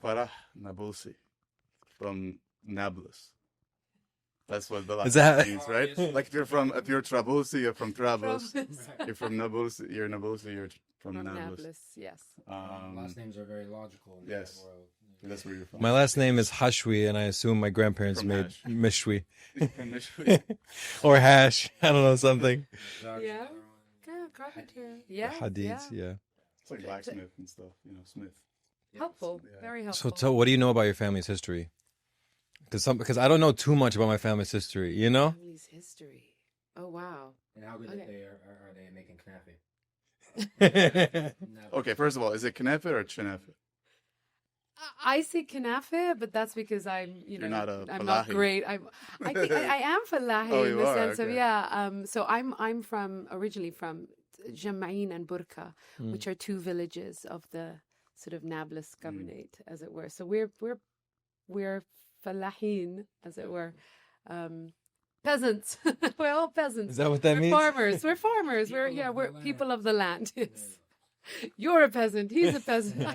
Farah Nabulsi from Nablus. That's what the Is last that- means, right? Like if you're Trabulsi, you're from Trablus. You're from Nabulsi, you're from Nablus. Nablus, yes. Last names are very logical in Yes. that world. That's where you're from. My last name is Hashwi, and I assume my grandparents From made Hash. Mishwi Initially. or Hash. I don't know, something. Yeah. Carpenter. Yeah. Hadith, yeah. It's like blacksmith and stuff, Smith. Helpful. Yeah. Very helpful. So what do you know about your family's history? Because I don't know too much about my family's history, you know? Family's history. Oh, wow. And how good Okay. are they at making knafe? Okay, first of all, is it knafe or chenefe? I say kanafe, but that's because I'm not a I'm not Falahi. great. I think I am Falahi Oh, in you the are? sense of Okay. So I'm originally from Jama'in and Burka, which are two villages of the sort of Nablus governorate, as it were. So we're Falahin, as it were. Peasants. We're all peasants. Is that what that We're means? farmers. We're farmers. People We're of the land. people of the land. Yes. You're a peasant. He's a peasant.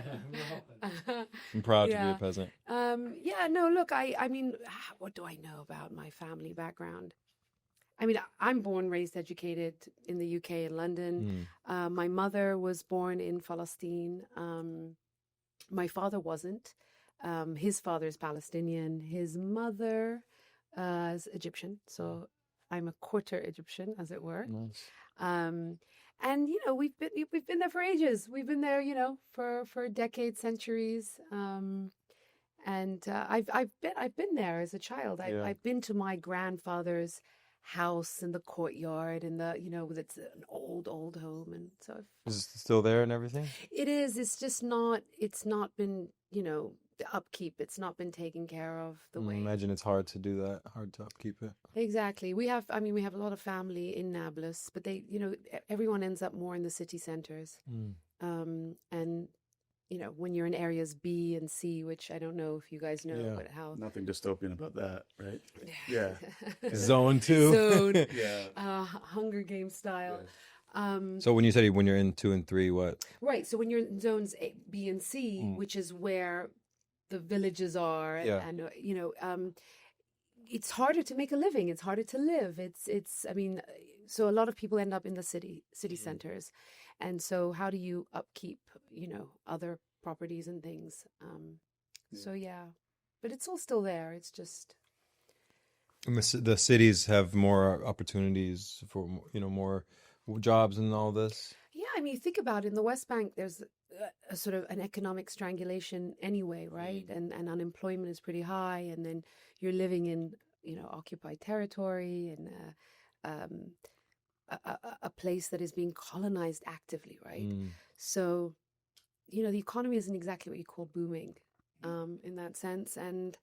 I'm proud to be Yeah. a peasant. No, look, I mean, what do I know about my family background? I mean, I'm born, raised, educated in the UK in London. My mother was born in Palestine. My father wasn't. His father is Palestinian. His mother is Egyptian. So I'm a quarter Egyptian, as it were. Nice. And we've been there for ages. We've been there, for decades, centuries. And I've been there as a child. Yeah. I've been to my grandfather's house in the courtyard, and it's an old home, and so Is it still there and everything? it is. It's just not. It's not been, the upkeep. It's not been taken care of the I way. imagine it's hard to do that, hard to upkeep it. Exactly. We have a lot of family in Nablus, but they, everyone ends up more in the city centers. And, when you're in areas B and C, which I don't know if you guys know, Yeah. but how. Nothing dystopian about that, right? Yeah. Zone 2. Zone, Yeah. Hunger Game style. So when you said when you're in 2 and 3, what? Right. So when you're in zones A, B, and C, which is where the villages are, Yeah. and it's harder to make a living. It's harder to live. I mean, so a lot of people end up in the city centers, and so how do you upkeep, other properties and things? So yeah, but it's all still there. It's just. The cities have more opportunities for, more jobs and all this. Yeah, I mean, think about it. In the West Bank, there's a sort of an economic strangulation anyway, right? And unemployment is pretty high, and then you're living in, occupied territory and a place that is being colonized actively, right? So, the economy isn't exactly what you call booming, in that sense, and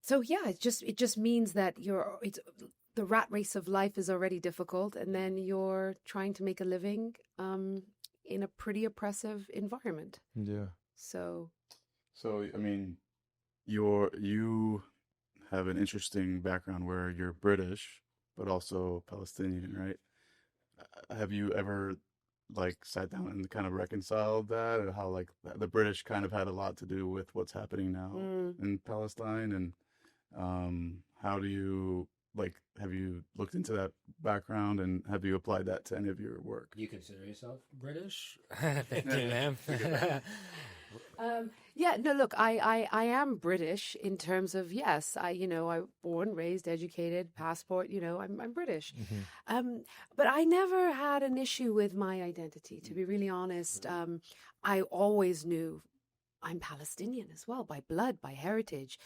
so yeah, it just means that the rat race of life is already difficult, and then you're trying to make a living in a pretty oppressive environment. Yeah. So I mean, you have an interesting background where you're British, but also Palestinian, right? Have you ever sat down and kind of reconciled that, or how the British kind of had a lot to do with what's happening now in Palestine, and how do you have you looked into that background, and have you applied that to any of your work? Do you consider yourself British? Thank you, ma'am. Yeah, no, look, I am British in terms of, yes, I born, raised, educated, passport, I'm British. But I never had an issue with my identity, to be really honest. I always knew I'm Palestinian as well, by blood, by heritage.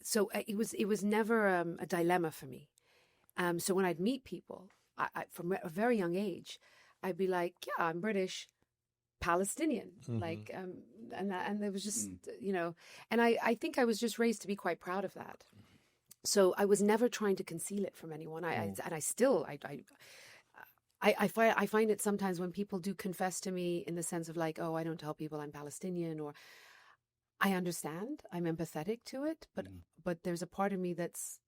So it was never a dilemma for me. So when I'd meet people, I from a very young age, I'd be like, yeah, I'm British, Palestinian, and it was just, and I think I was just raised to be quite proud of that. So I was never trying to conceal it from anyone. I find it sometimes when people do confess to me in the sense of oh, I don't tell people I'm Palestinian, or I understand, I'm empathetic to it, but there's a part of me that's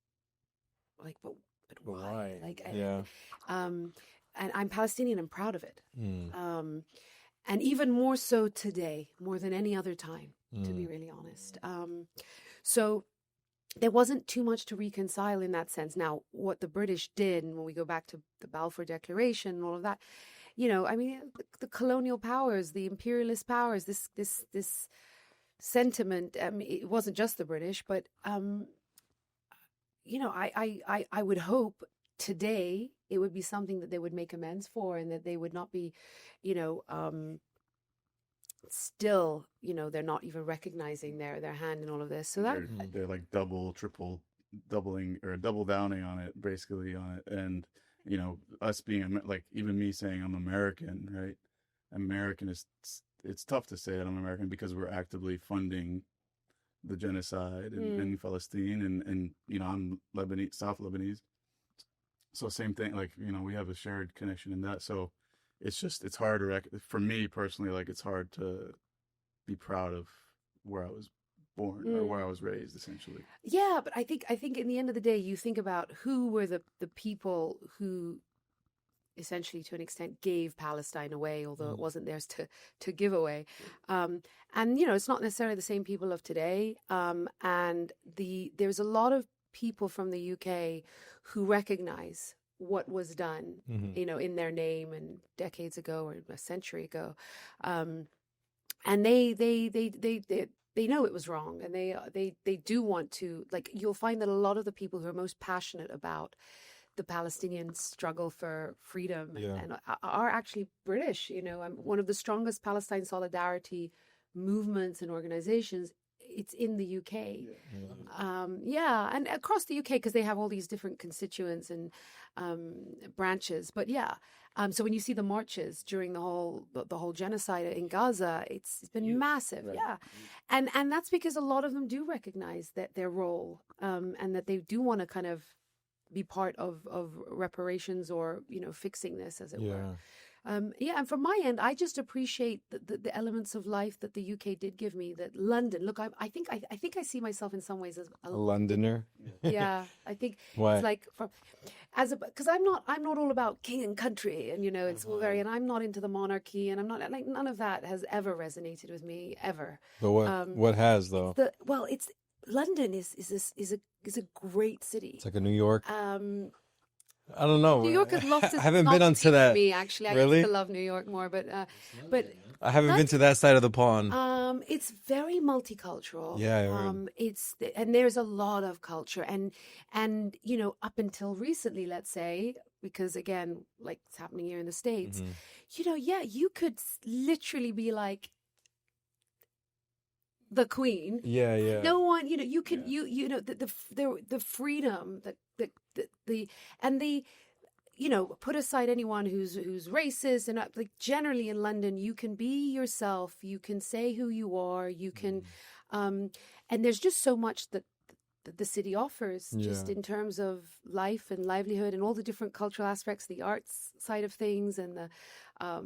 but why? Yeah. And I'm Palestinian and proud of it. and even more so today, more than any other time, to be really honest. So there wasn't too much to reconcile in that sense. Now, what the British did, and when we go back to the Balfour Declaration and all of that, I mean, the colonial powers, the imperialist powers, this sentiment. It wasn't just the British, but I would hope today it would be something that they would make amends for, and that they would not be, still, they're not even recognizing their hand in all of this. So that they're like doubling or double downing on it, basically on it. And, us being like, even me saying I'm American, right? American it's tough to say that I'm American because we're actively funding the genocide in Palestine, and I'm Lebanese, South Lebanese. So same thing, like, we have a shared connection in that. So it's hard to, for me personally, like, it's hard to be proud of where I was born or where I was raised, essentially. Yeah, but I think in the end of the day, you think about who were the people who essentially, to an extent, gave Palestine away, although it wasn't theirs to give away. And, it's not necessarily the same people of today. And there's a lot of people from the UK who recognize what was done, in their name and decades ago or a century ago. And they know it was wrong, and they do want to, like, you'll find that a lot of the people who are most passionate about the Palestinian struggle for freedom and are actually British. One of the strongest Palestine solidarity movements and organizations, it's in the UK. And across the UK, because they have all these different constituents and branches. But so when you see the marches during the whole genocide in Gaza, it's been massive. Right. And that's because a lot of them do recognize that their role, and that they do want to kind of be part of reparations, or fixing this, as it were. And from my end, I just appreciate the elements of life that the UK did give me. That London, look, I think I see myself in some ways as a Londoner. Yeah, I think Why? It's like because I'm not all about king and country, and it's all very, and I'm not into the monarchy, and I'm not, like, none of that has ever resonated with me ever. But what has, though? It's London is a great city. It's like a New York. I don't know. New York would love to. I haven't been onto that. Me, actually, I really? used to love New York more, but I haven't been to that side of the pond. It's very multicultural. Yeah. Right. And there's a lot of culture, and up until recently, let's say, because again, like it's happening here in the States, you could literally be like the queen. Yeah. No one, you can, the freedom, put aside anyone who's racist, and like generally in London, you can be yourself, you can say who you are, you can, and there's just so much that the city offers, just in terms of life and livelihood and all the different cultural aspects, the arts side of things, and the, I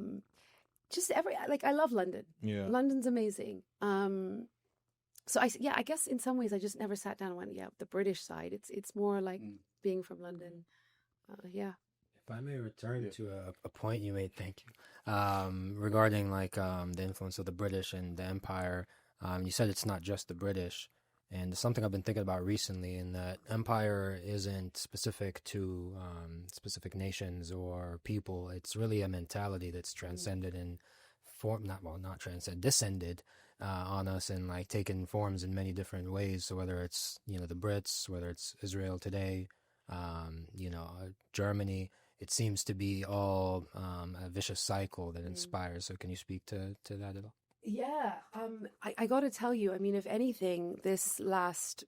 love London. Yeah. London's amazing. So I guess in some ways I just never sat down and went, the British side. It's more like being from London. If I may return to a point you made, thank you, regarding like the influence of the British and the Empire. You said it's not just the British, and something I've been thinking about recently, in that empire isn't specific to specific nations or people. It's really a mentality that's transcended and descended on us, and like taken forms in many different ways. So whether it's the Brits, whether it's Israel today, Germany, it seems to be all a vicious cycle that inspires. So can you speak to that at all? Yeah, I got to tell you, I mean, if anything, this last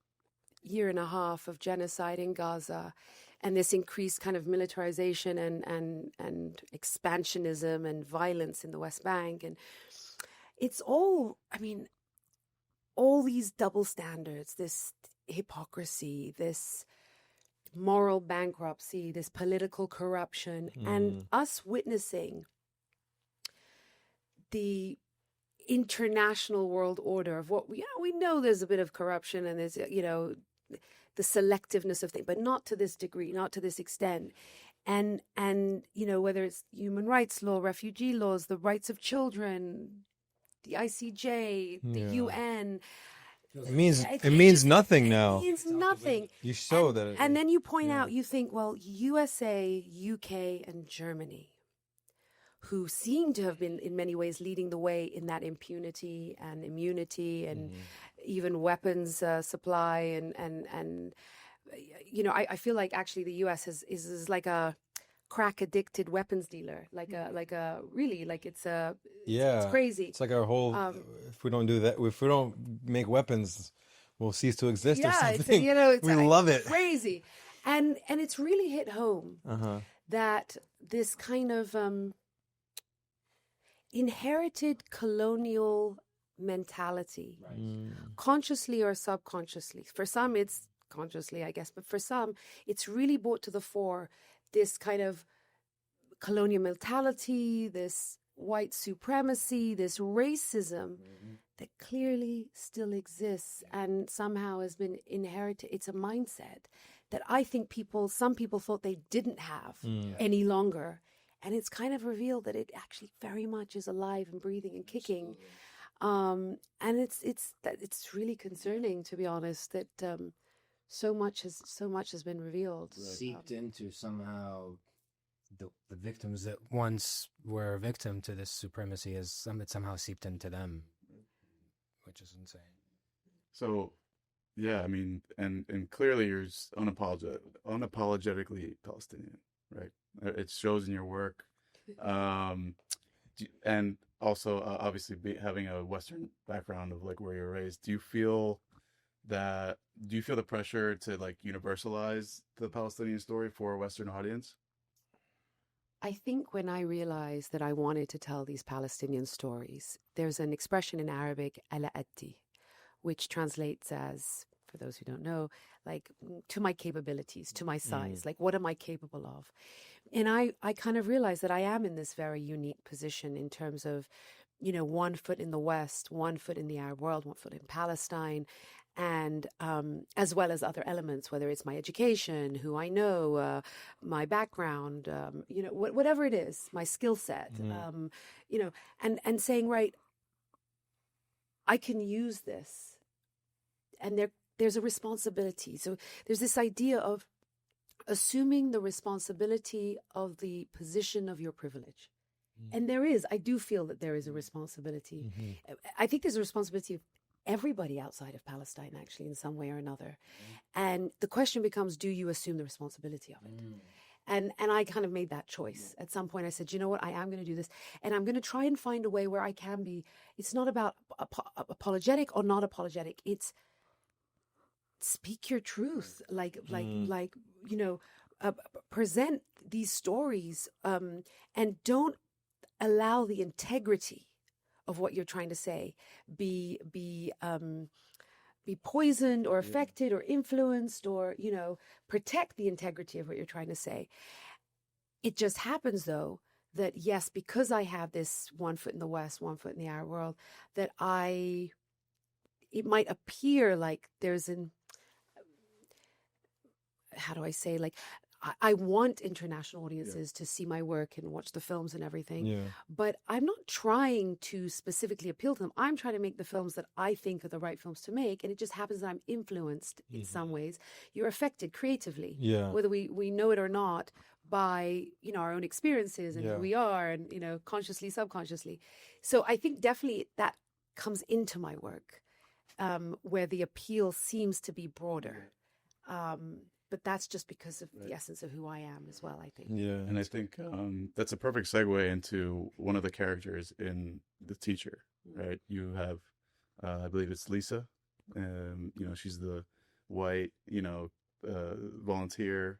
year and a half of genocide in Gaza, and this increased kind of militarization and expansionism and violence in the West Bank, and it's all, I mean, all these double standards, this hypocrisy, this moral bankruptcy, this political corruption, and us witnessing the international world order of what we know there's a bit of corruption, and there's the selectiveness of things, but not to this degree, not to this extent. and whether it's human rights law, refugee laws, the rights of children, the ICJ, the Yeah. UN. It means nothing now. It means nothing. You show that. And then you point out, you think, well, USA, UK, and Germany, who seem to have been in many ways leading the way in that impunity and immunity and even weapons supply and I feel like actually the US is like a crack addicted weapons dealer, like a really, like it's crazy. It's like our whole. If we don't do that, if we don't make weapons, we'll cease to exist or something. We love it. Crazy, and it's really hit home that this kind of inherited colonial mentality, consciously or subconsciously. For some, it's consciously, I guess, but for some, it's really brought to the fore this kind of colonial mentality, this white supremacy, this racism that clearly still exists and somehow has been inherited. It's a mindset that I think some people thought they didn't have any longer. And it's kind of revealed that it actually very much is alive and breathing and kicking. And it's really concerning, to be honest, that so much has been revealed. Seeped into somehow the victims that once were a victim to this supremacy it somehow seeped into them, which is insane. So, yeah, I mean, and clearly you're unapologetically Palestinian, right? It shows in your work, and also obviously having a Western background of like where you're raised. Do you feel the pressure to like universalize the Palestinian story for a Western audience? I think when I realized that I wanted to tell these Palestinian stories, there's an expression in Arabic, ala atti, which translates as, for those who don't know, like to my capabilities, to my size, like what am I capable of? And I kind of realized that I am in this very unique position in terms of, 1 foot in the West, 1 foot in the Arab world, 1 foot in Palestine, and as well as other elements, whether it's my education, who I know, my background, whatever it is, my skill set, and saying, right, I can use this. And there's a responsibility. So there's this idea of assuming the responsibility of the position of your privilege. And I do feel that there is a responsibility. I think there's a responsibility of everybody outside of Palestine, actually, in some way or another. And the question becomes, do you assume the responsibility of it? And I kind of made that choice. At some point I said, you know what, I am going to do this. And I'm going to try and find a way where I can be, it's not about apologetic or not apologetic. It's speak your truth, present these stories, and don't allow the integrity of what you're trying to say be poisoned or affected or influenced, or protect the integrity of what you're trying to say. It just happens though that yes, because I have this 1 foot in the West, 1 foot in the Arab world, that it might appear like there's how do I say, like I want international audiences to see my work and watch the films and everything, but I'm not trying to specifically appeal to them. I'm trying to make the films that I think are the right films to make, and it just happens that I'm influenced in some ways. You're affected creatively, whether we know it or not, by our own experiences and who we are, and consciously, subconsciously. So I think definitely that comes into my work, where the appeal seems to be broader. But that's just because of the essence of who I am as well, I think. Yeah, and I think that's a perfect segue into one of the characters in The Teacher, right? You have, I believe it's Lisa. She's the white, volunteer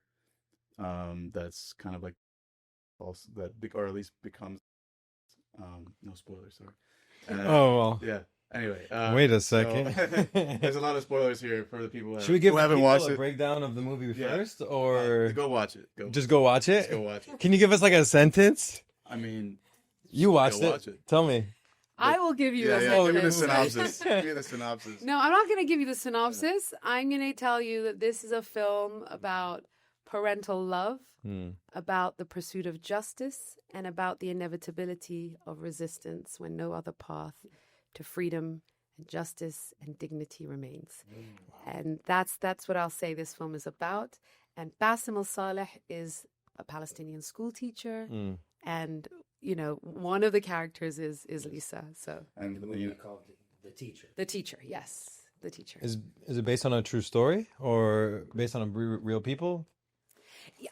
that's kind of like also or at least becomes, no spoilers, sorry. Yeah. Anyway, wait a second. So, there's a lot of spoilers here for the people Should we give who haven't people watched a it. breakdown of the movie first, or Go watch it. Just go watch it? Just go watch it. Can you give us like a sentence? I mean, you watched go it. Watch it. Tell me. I will give you a give me the synopsis. synopsis. Give me the synopsis. No, I'm not going to give you the synopsis. I'm going to tell you that this is a film about parental love, Mm. about the pursuit of justice, and about the inevitability of resistance when no other path to freedom and justice and dignity remains. And that's what I'll say this film is about. And Bassem al-Saleh is a Palestinian school teacher, Mm. and one of the characters is Lisa. So And The movie called The Teacher. the teacher, yes, the teacher. Is it based on a true story or based on real people?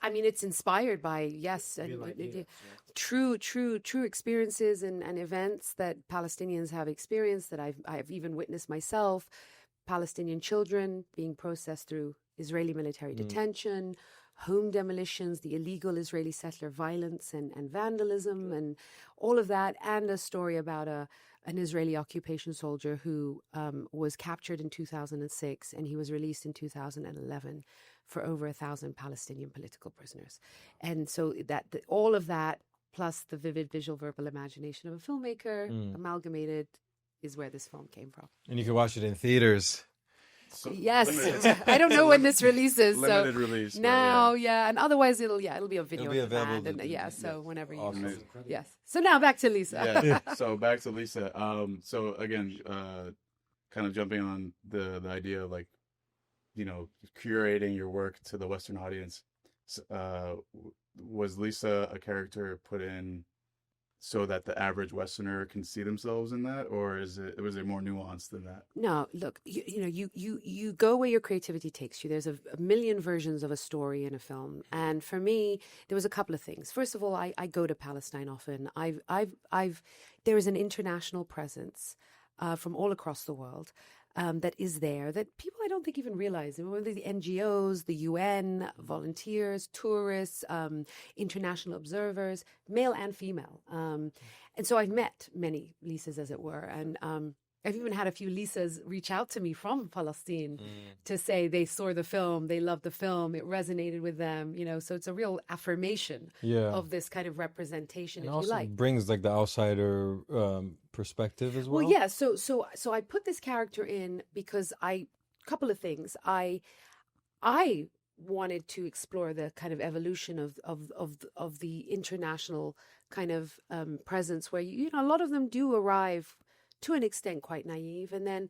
I mean, it's inspired by Real ideas, true experiences and events that Palestinians have experienced, that I've even witnessed myself. Palestinian children being processed through Israeli military detention, home demolitions, the illegal Israeli settler violence and vandalism, and all of that, and a story about an Israeli occupation soldier who was captured in 2006, and he was released in 2011 for over 1,000 Palestinian political prisoners. And so all of that, plus the vivid visual verbal imagination of a filmmaker, amalgamated, is where this film came from. And you can watch it in theaters. So Yes, limited. I don't know when this releases. Limited So release. but now, and otherwise it'll be a video It'll be on demand, available and to- so whenever you Awesome. yes. So now back to Lisa. Yeah. So back to Lisa. So again, kind of jumping on the idea of, like, curating your work to the Western audience. Was Lisa a character put in so that the average Westerner can see themselves in that, or was it more nuanced than that? No, look, you go where your creativity takes you. There's a million versions of a story in a film, and for me, there was a couple of things. First of all, I go to Palestine often. There is an international presence from all across the world. That is there, that people I don't think even realize. Whether the NGOs, the UN, volunteers, tourists, international observers, male and female. And so I've met many Lisas, as it were. And I've even had a few Lisas reach out to me from Palestine to say they saw the film, they loved the film, it resonated with them. So it's a real affirmation of this kind of representation, And if also you like. brings like the outsider perspective as well. Well, yeah. So I put this character in because couple of things. I wanted to explore the kind of evolution of the international kind of presence, where a lot of them do arrive to an extent quite naive, and then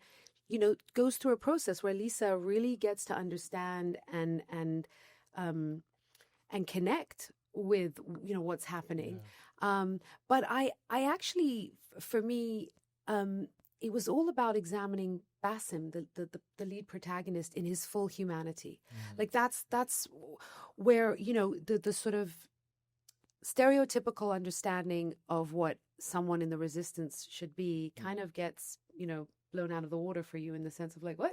goes through a process where Lisa really gets to understand and connect with what's happening. But I actually, for me, it was all about examining Bassem, the lead protagonist, in his full humanity. Like that's where the sort of stereotypical understanding of what someone in the resistance should be kind of gets blown out of the water for you, in the sense of like, what,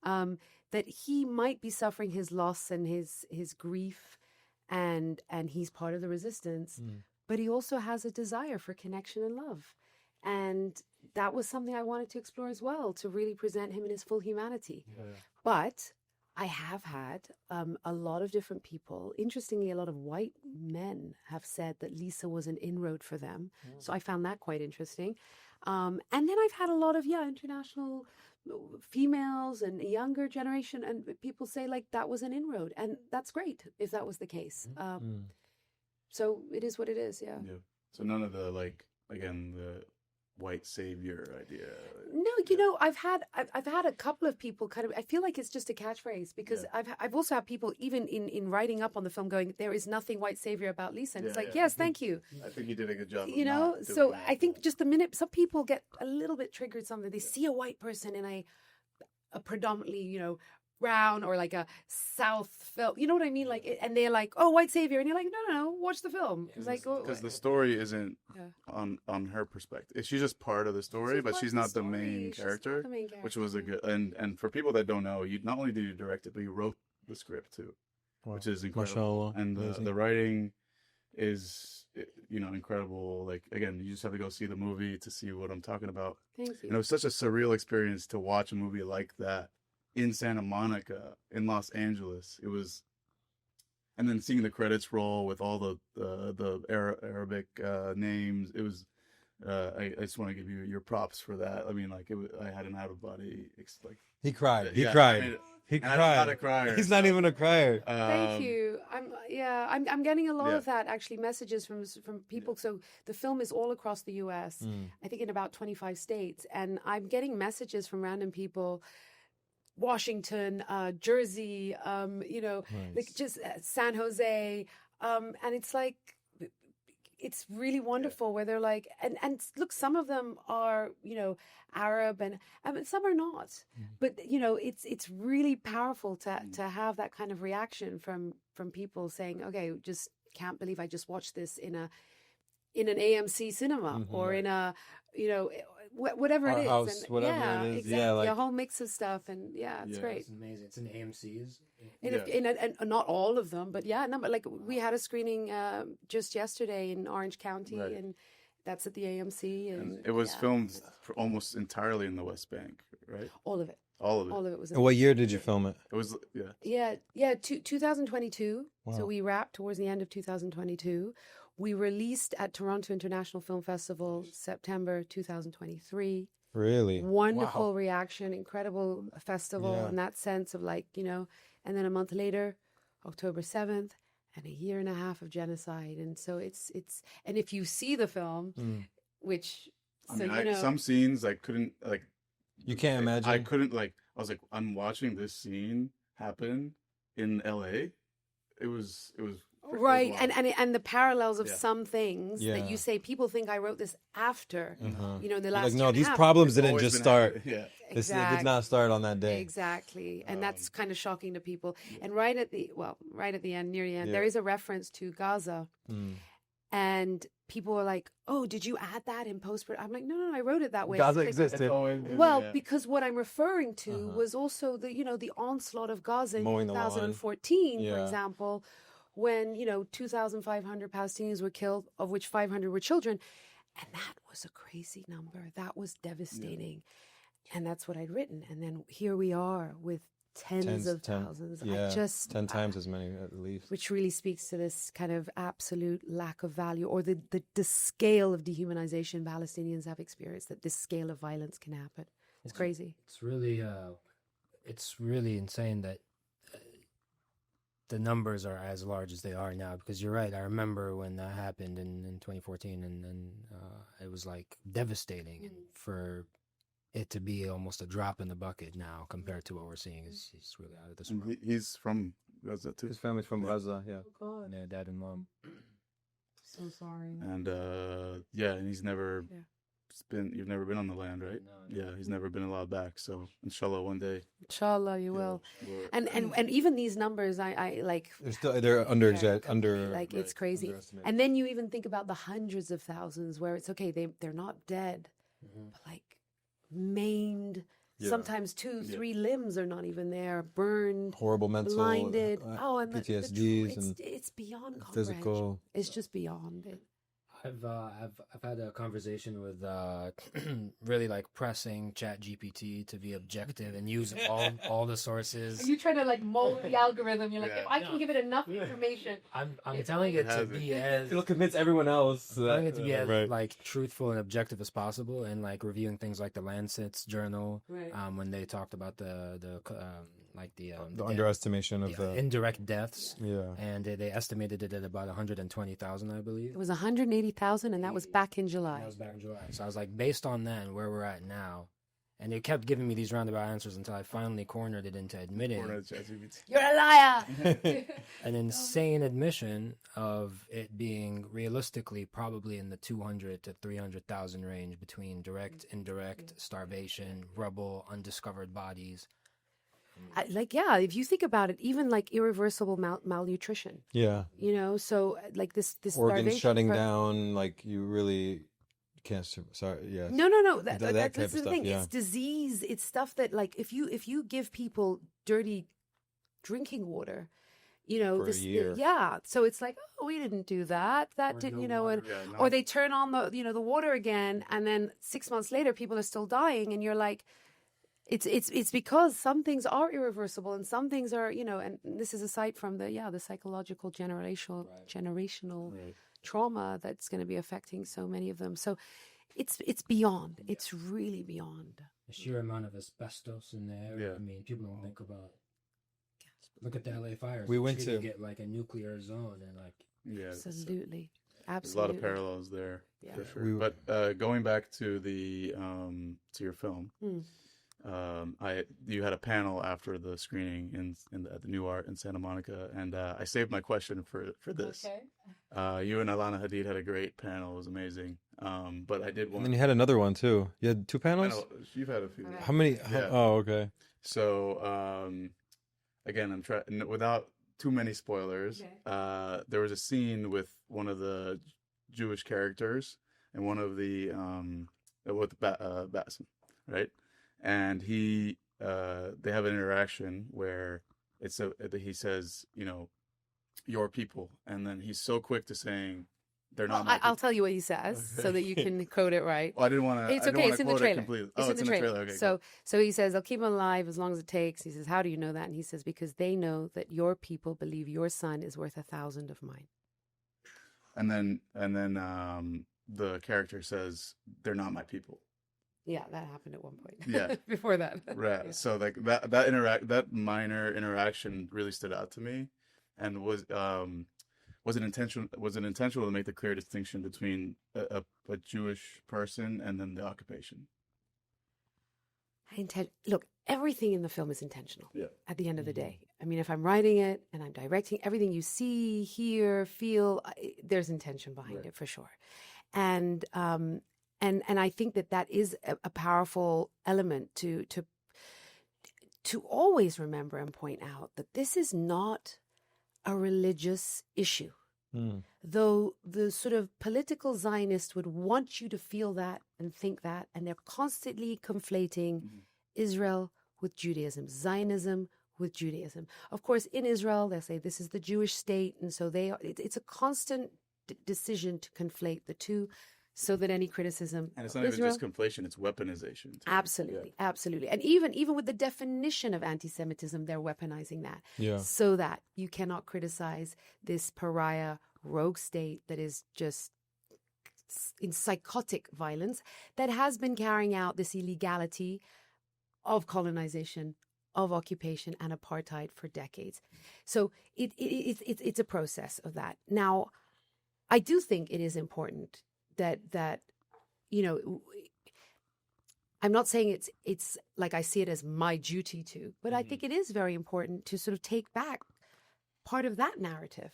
that he might be suffering his loss and his grief, and he's part of the resistance, but he also has a desire for connection and love. And that was something I wanted to explore as well, to really present him in his full humanity. But I have had a lot of different people, interestingly, a lot of white men have said that Lisa was an inroad for them. So I found that quite interesting. And then I've had a lot of, international females and younger generation, and people say like that was an inroad. And that's great if that was the case. So it is what it is, yeah. So none of the, like, again, the white savior idea. No, I've had a couple of people kind of, I feel like it's just a catchphrase, because I've also had people even in writing up on the film going, there is nothing white savior about Lisa, and it's like, yes, thank you. I think you did a good job. Of not So doing I think that. just the minute some people get a little bit triggered, something they see a white person in a predominantly brown or like a South film, you know what I mean? Like, and they're like, oh, white savior, and you're like, no, watch the film. It's like, because the story isn't on her perspective. She's just part of the story, but she's not the main character, which was a good. And for people that don't know, you not only did you direct it, but you wrote the script too, which is incredible. Mashallah. And Amazing. the writing is incredible. Like, again, you just have to go see the movie to see what I'm talking about. Thank you. And it was such a surreal experience to watch a movie like that in Santa Monica, in Los Angeles. It was, and then seeing the credits roll with all the Arabic names. It was. I just want to give you your props for that. I mean, like, I had an out of body. Like, He cried. He yeah, cried. I mean, He And I'm not a cried. crier. He's not even a crier. Thank you. I'm getting a lot Yeah. of that actually, messages from people. So the film is all across the U.S. I think in about 25 states, and I'm getting messages from random people, Washington, Jersey, like just San Jose, and it's like it's really wonderful where they're like, and look, some of them are Arab and some are not, but it's really powerful to have that kind of reaction from people saying, okay, just can't believe I just watched this in an AMC cinema or in a whatever Art it is, house, and whatever yeah, it is. exactly, Yeah, like, a whole mix of stuff, and it's great. It's amazing. It's in AMC's. And not all of them, but like we had a screening just yesterday in Orange County, Right. and that's at the AMC, and it was filmed almost entirely in the West Bank, right? all of it. All of it. All of it was. what year did you film it? It was, yeah. 2022. Wow. So we wrapped towards the end of 2022. We released at Toronto International Film Festival September 2023. Really? Wonderful reaction, incredible festival Yeah. in that sense of and then a month later, October 7th, and a year and a half of genocide. And so it's and if you see the film, which I mean, some scenes I couldn't You can't imagine. I couldn't I was like, I'm watching this scene happen in LA. It was right, wild. and the parallels of Yeah. some things that Yeah. you say, people think I wrote this after, in the last like, year no, and a these half. problems didn't Always just been start. happening. Yeah. This it did not start on that day. Exactly. And that's kind of shocking to people. And right at the end, near the end, Yeah. there is a reference to Gaza. And people were like, oh, did you add that in post? I'm like, no, I wrote it that way. Gaza Like, existed. well, Yeah. because what I'm referring to was also the onslaught of Gaza in Mowing the lawn. 2014, for Yeah. example, when 2,500 Palestinians were killed, of which 500 were children, and that was a crazy number. That was devastating, and that's what I'd written. And then here we are with tens of thousands. Yeah, I just 10 times as many at least. which really speaks to this kind of absolute lack of value, or the scale of dehumanization Palestinians have experienced, that this scale of violence can happen. It's crazy. It's really insane that the numbers are as large as they are now, because you're right. I remember when that happened in 2014, and it was like devastating. And for it to be almost a drop in the bucket now compared to what we're seeing is really out of this world. He's from Gaza too. His family's from Gaza, yeah. Oh God, Yeah, dad and mom. so sorry. And and he's never you've never been on the land, right? No. Yeah, he's never been allowed back. So inshallah one day. Inshallah, you will. we're- And even these numbers, I like. They're under Like it's crazy. underestimated. And then you even think about the hundreds of thousands where it's okay, they're not dead, but like maimed. Yeah. Sometimes 2-3 limbs are not even there, burned, horrible mental blinded. And PTSDs and it's beyond comprehension. physical. It's just beyond it. I've had a conversation with really like pressing ChatGPT to be objective and use all the sources. You trying to like mold the algorithm. You're like, Yeah. if I can give it enough information. I'm telling it to has be as It'll convince everyone else. telling it to be as right. like truthful and objective as possible, and like reviewing things like the Lancet's journal, Right. when they talked about the underestimation of the indirect deaths, yeah. and they estimated it at about 120,000, I believe. It was 180,000, and that was back in July. That was back in July. So I was like, based on that and where we're at now, and it kept giving me these roundabout answers until I finally cornered it into admitting Corner ChatGPT. You're a liar. an insane admission of it being realistically probably in the 200 to 300,000 range between direct, indirect, starvation, rubble, undiscovered bodies. If you think about it, even like irreversible malnutrition, Yeah. so like this Organs starvation shutting pro- down, like you really can't sorry, yes. No. That That's type of the stuff, thing. yeah. It's disease. It's stuff that, like, if you give people dirty drinking water, For a year. yeah. So it's like, oh, we didn't do that. That Or didn't, no and Yeah, no. or they turn on the water again, and then 6 months later, people are still dying, and you're like, it's because some things are irreversible, and some things are, and this is aside from the psychological generational Right. trauma that's going to be affecting so many of them. So it's beyond. It's really beyond. The sheer amount of asbestos in the air. Yeah. I mean, people don't think about Look at the LA fires. We They're went treating to- it like a nuclear zone, and like Yeah, Absolutely. there's a lot of Absolutely. parallels there Yeah. for sure. We- But going back to the to your film, Mm. you had a panel after the screening at the New Art in Santa Monica, and I saved my question for this. Okay. You and Alana Hadid had a great panel; it was amazing. But I did And want. then you had another one too. You had two I panels. know, you've had a few. Okay. How many? Yeah. Oh, okay. So again, I'm trying without too many spoilers. Okay. There was a scene with one of the Jewish characters and one of the with Peasant, right? And they have an interaction where he says, your people, and then he's so quick to saying they're not. Well, my I'll people. tell you what he says so Okay. that you can quote it right. Well, I didn't want to. It's okay. It's in the trailer. Completely. It's Oh, in the trailer. Okay. So he says they'll keep him alive as long as it takes. He says, "How do you know that?" And he says, "Because they know that your people believe your son is worth 1,000 of mine." And then the character says they're not my people. Yeah, that happened at one point. Yeah. Before that. Right. Yeah. So like that minor interaction really stood out to me, and was it intentional to make the clear distinction between a Jewish person and then the occupation? Look, everything in the film is intentional. Yeah. At the end of the day, I mean, if I'm writing it and I'm directing, everything you see, hear, feel, there's intention behind Right. it for sure. And I think that is a powerful element to always remember and point out that this is not a religious issue. Mm. Though the sort of political Zionist would want you to feel that and think that, and they're constantly conflating Israel with Judaism, Zionism with Judaism. Of course, in Israel, they'll say this is the Jewish state, and so it's a constant decision to conflate the two, so that any criticism And it's of not Israel, even just conflation; it's weaponization. too. absolutely, absolutely, and even with the definition of anti-Semitism, they're weaponizing that, Yeah. so that you cannot criticize this pariah rogue state that is just in psychotic violence that has been carrying out this illegality of colonization, of occupation and apartheid for decades. So it's a process of that. Now, I do think it is important that I'm not saying it's like I see it as my duty to, but I think it is very important to sort of take back part of that narrative.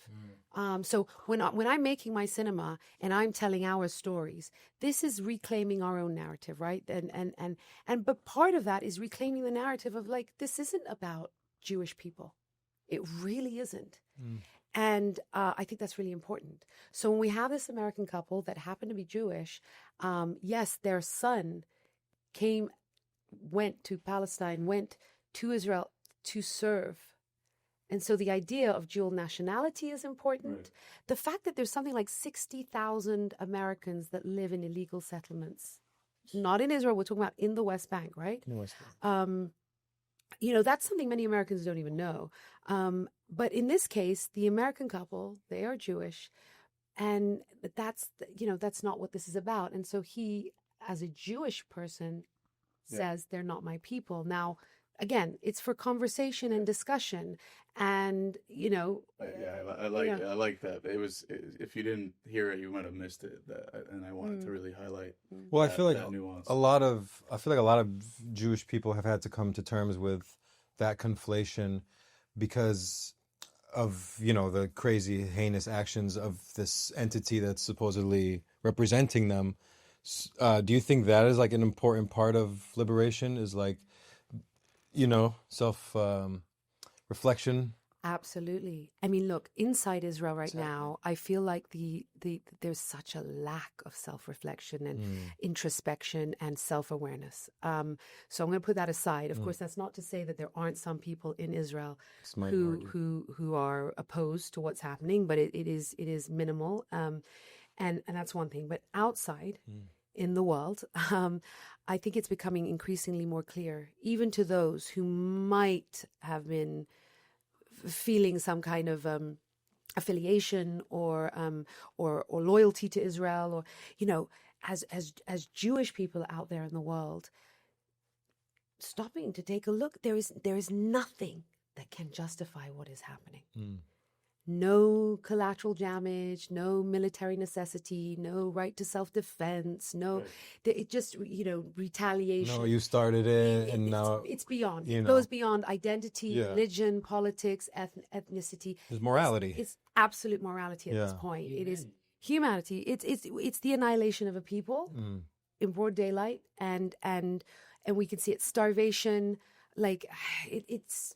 So when I'm making my cinema and I'm telling our stories, this is reclaiming our own narrative, right? But part of that is reclaiming the narrative of like, this isn't about Jewish people. It really isn't. And I think that's really important. So when we have this American couple that happened to be Jewish, yes, their son went to Palestine, went to Israel to serve. And so the idea of dual nationality is important. Right. The fact that there's something like 60,000 Americans that live in illegal settlements, not in Israel, we're talking about in the West Bank, right? That's something many Americans don't even know. But in this case, the American couple, they are Jewish, and that's not what this is about. And so he, as a Jewish person, says they're not my people. Now, again, it's for conversation and discussion, and I like that. It was, if you didn't hear it, you might have missed it. And I wanted to really highlight. Well, I feel like that nuance. a lot of Jewish people have had to come to terms with that conflation because of the crazy heinous actions of this entity that's supposedly representing them. Do you think that is like an important part of liberation? Is like self reflection? Absolutely. I mean, look, inside Israel right now, I feel like there's such a lack of self-reflection and introspection and self-awareness. So I'm going to put that aside. Of course, that's not to say that there aren't some people in Israel who are opposed to what's happening, but it is minimal. And that's one thing. But outside in the world, I think it's becoming increasingly more clear, even to those who might have been feeling some kind of affiliation or loyalty to Israel, or as Jewish people out there in the world, stopping to take a look. There is nothing that can justify what is happening. Mm. No collateral damage, no military necessity, no right to self-defense, no, it just, retaliation. No, you started it, and now It's beyond. you It know. goes beyond identity, Yeah. religion, politics, ethnicity. There's morality. It's absolute morality at this Yeah. point. It is humanity. It's the annihilation of a people in broad daylight, and we can see it. Starvation, like it's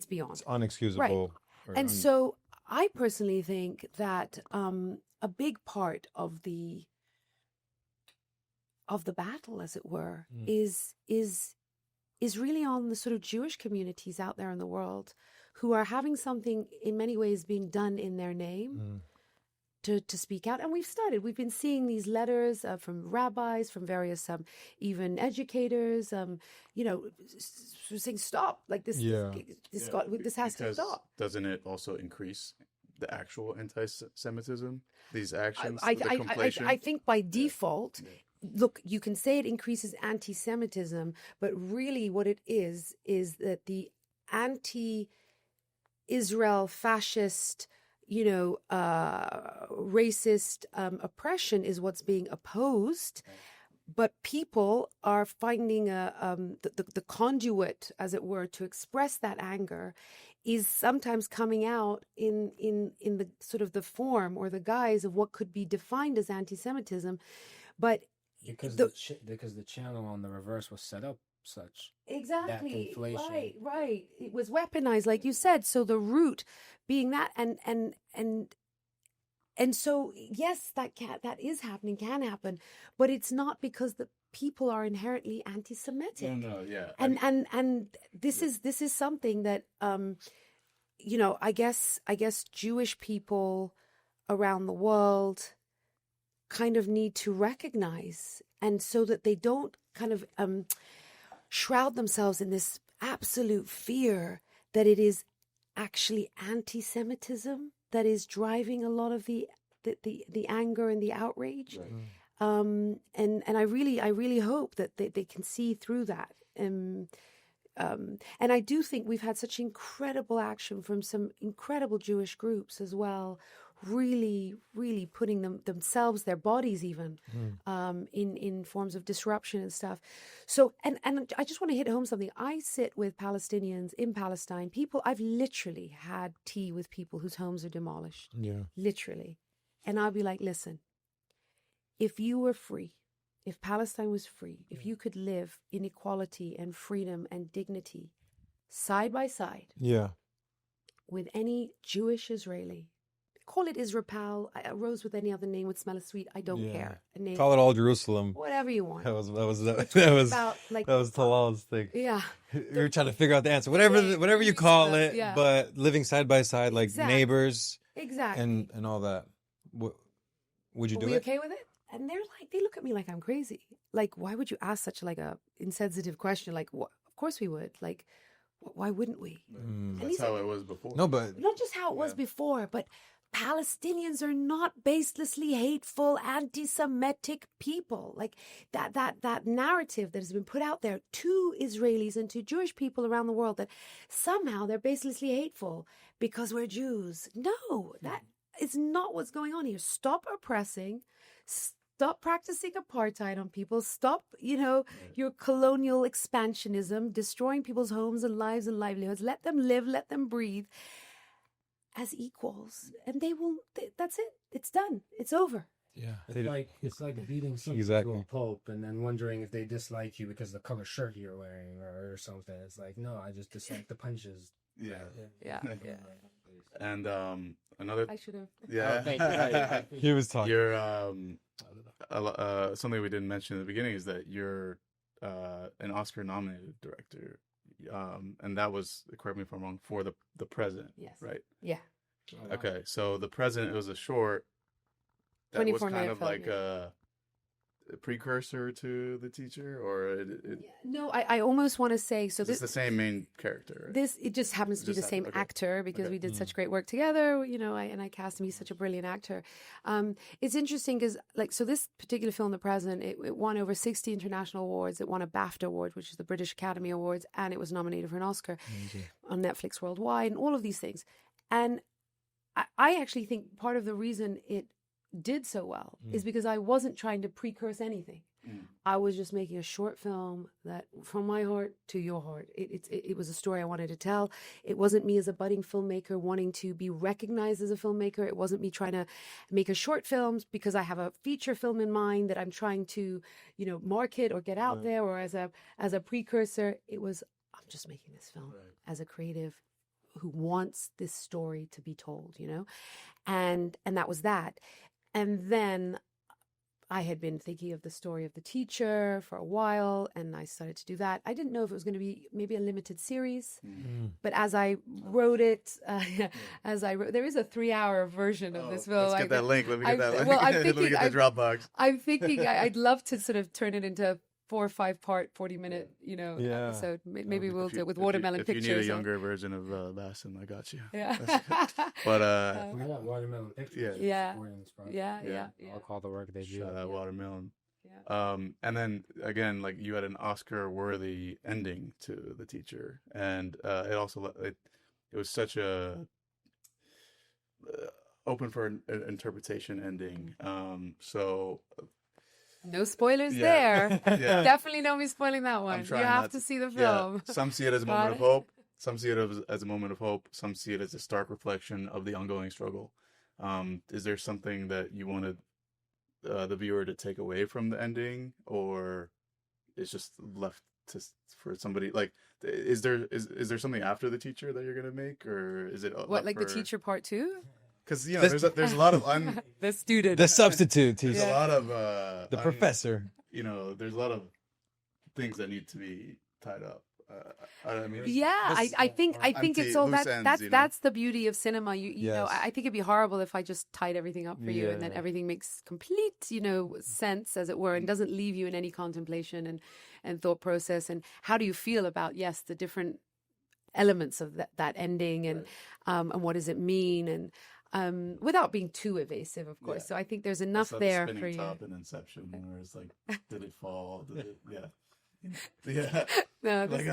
beyond. It's unexcusable. And so I personally think that a big part of the battle, as it were, is really on the sort of Jewish communities out there in the world who are having something in many ways being done in their name to speak out. And we've been seeing these letters from rabbis, from various even educators, saying stop, like this, this has to stop. Doesn't it also increase the actual anti-Semitism? These actions, I think by default, look, you can say it increases anti-Semitism, but really what it is that the anti-Israel fascist, racist oppression is what's being opposed, but people are finding the conduit, as it were, to express that anger is sometimes coming out in the sort of the form or the guise of what could be defined as anti-Semitism, but because the channel on the reverse was set up such. Exactly. That conflation. Right. It was weaponized, like you said. So the root being that, and so yes, that is happening, can happen, but it's not because the people are inherently anti-Semitic. No, yeah. And this is something that I guess Jewish people around the world kind of need to recognize, and so that they don't kind of shroud themselves in this absolute fear that it is actually anti-Semitism that is driving a lot of the anger and the outrage. Right. And I really hope that they can see through that. And I do think we've had such incredible action from some incredible Jewish groups as well, really putting themselves, their bodies even, in forms of disruption and stuff. So, and I just want to hit home something. I sit with Palestinians in Palestine. I've literally had tea with people whose homes are demolished. Yeah. Literally. And I'll be like, listen, if you were free, if Palestine was free, if you could live in equality and freedom and dignity side by side with any Jewish Israeli, call it Israel, a rose with any other name would smell as sweet. I don't care. A name, call it all Jerusalem. whatever you want. That was About, like, that was Talal's thing. Yeah. We were trying to figure out the answer. Whatever you call it, but living side by side like neighbors. Exactly. And all that. Would you do we it? okay with it? And they look at me like I'm crazy. Like, why would you ask such like a insensitive question? Like, of course we would. Like, why wouldn't we? That's how it was before. No, but not just how it was before, but Palestinians are not baselessly hateful, anti-Semitic people. Like that narrative that has been put out there to Israelis and to Jewish people around the world that somehow they're baselessly hateful because we're Jews. No, that is not what's going on here. Stop oppressing. Stop practicing apartheid on people. Stop, your colonial expansionism, destroying people's homes and lives and livelihoods. Let them live, let them breathe as equals. And that's it. It's done. It's over. yeah, It's like beating something to a pulp and then wondering if they dislike you because of the color shirt you're wearing or something. It's like, no, I just dislike the punches. Yeah. Yeah. And another. I should have. Yeah. Oh, thank you. he was talking. You're something we didn't mention at the beginning is that you're an Oscar-nominated director, and that was, correct me if I'm wrong, for the President. Yes. Right. Yeah. Okay, so the President, it was a short that was 24-minute kind of film, like a precursor to the teacher, or No, I almost want to say so. it's the same main character, right? This, it just happens to be the same actor because we did such great work together, you know, and I cast him. He's such a brilliant actor. It's interesting because, like, so this particular film, The President, it won over 60 international awards. It won a BAFTA award, which is the British Academy Awards, and it was nominated for an Oscar on Netflix worldwide, and all of these things. And I actually think part of the reason it did so well is because I wasn't trying to precurse anything. I was just making a short film that, from my heart to your heart, it was a story I wanted to tell. It wasn't me as a budding filmmaker wanting to be recognized as a filmmaker. It wasn't me trying to make a short film because I have a feature film in mind that I'm trying to, you know, market or get out there, or as a precursor. It was, I'm just making this film as a creative who wants this story to be told, you know, and that was that. And then I had been thinking of the story of the teacher for a while, and I started to do that. I didn't know if it was going to be maybe a limited series, but as I wrote it, there is a 3-hour version of this film. Let's get that link. Let me get that link. Well, I'm Let me thinking, get the Dropbox. I'm thinking I'd love to sort of turn it into 4 or 5 part, 40-minute, you know, episode. Maybe we'll do it with watermelon pictures. If you need a younger version of Bassin, I got you. Yeah. But we got watermelon pictures. Yeah. Yeah. I'll call the work they do. Shout out Watermelon. And then again, like, you had an Oscar-worthy ending to The Teacher, and it also it was such a open for an interpretation ending. So. No spoilers there. Definitely don't be spoiling that one. You have to see the film. Some see it as a moment of hope. Some see it as a moment of hope. Some see it as a stark reflection of the ongoing struggle. Is there something that you wanted the viewer to take away from the ending, or it's just left for somebody, like, is there something after The Teacher that you're gonna make, or is it what, like The Teacher Part 2? Because, you know, there's a lot of the student, the substitute teacher, there's a lot of the professor. You know, there's a lot of things that need to be tied up. I mean, I think it's all that's the beauty of cinema. You know, I think it'd be horrible if I just tied everything up for you, and then everything makes complete, you know, sense, as it were, and doesn't leave you in any contemplation and thought process. And how do you feel about the different elements of that ending, and what does it mean, and without being too evasive, of course. So I think there's enough there for you. Top in Inception, where it's like, did it fall? Did it, yeah. No, like,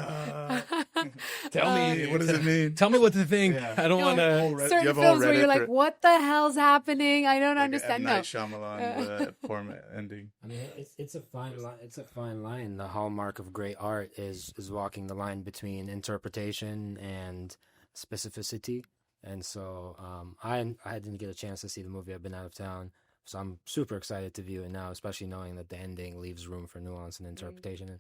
tell me, what does it mean? Tell me what to think. I don't want to. Certain films where you're like, what the hell's happening? I don't understand. Night Shyamalan form ending. I mean, it's a fine line. It's a fine line. The hallmark of great art is walking the line between interpretation and specificity. And so I didn't get a chance to see the movie. I've been out of town. So I'm super excited to view it now, especially knowing that the ending leaves room for nuance and interpretation. And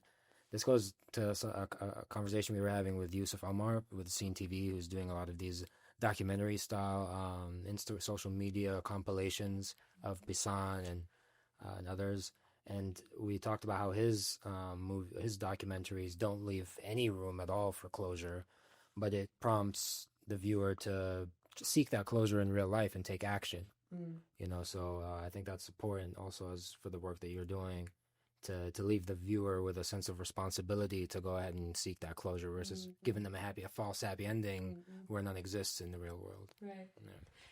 this goes to a conversation we were having with Yusuf Almar with Scene TV, who's doing a lot of these documentary style social media compilations of Peasant and others. And we talked about how his documentaries don't leave any room at all for closure, but it prompts the viewer to seek that closure in real life and take action. You know, so I think that's important also, as for the work that you're doing, to leave the viewer with a sense of responsibility to go ahead and seek that closure versus giving them a false happy ending where none exists in the real world. Right.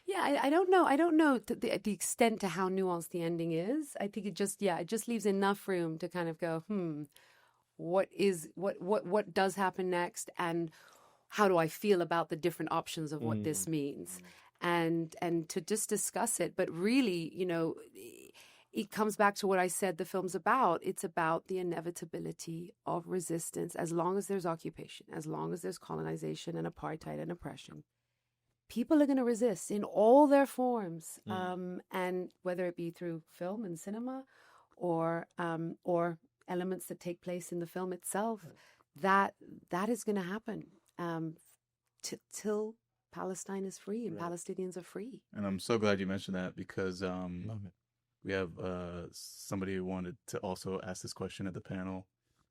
Yeah, I don't know the extent to how nuanced the ending is. I think it just leaves enough room to kind of go, what does happen next, and how do I feel about the different options of what this means? And to just discuss it. But really, you know, it comes back to what I said the film's about. It's about the inevitability of resistance. As long as there's occupation, as long as there's colonization and apartheid and oppression, people are going to resist in all their forms. And whether it be through film and cinema or elements that take place in the film itself, that is going to happen till Palestine is free and Palestinians are free. And I'm so glad you mentioned that, because we have somebody who wanted to also ask this question at the panel.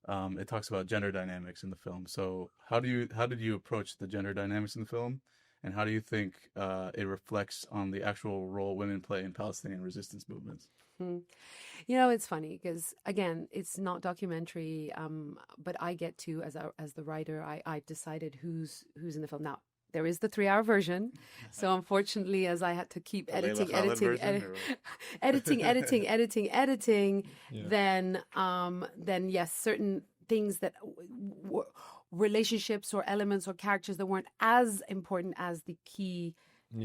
It talks about gender dynamics in the film. So how did you approach the gender dynamics in the film, and how do you think it reflects on the actual role women play in Palestinian resistance movements? You know, it's funny because again, it's not documentary, but I get to as the writer, I've decided who's in the film. Now there is the 3-hour version, so unfortunately, as I had to keep editing, editing, then yes, certain things that relationships or elements or characters that weren't as important as the key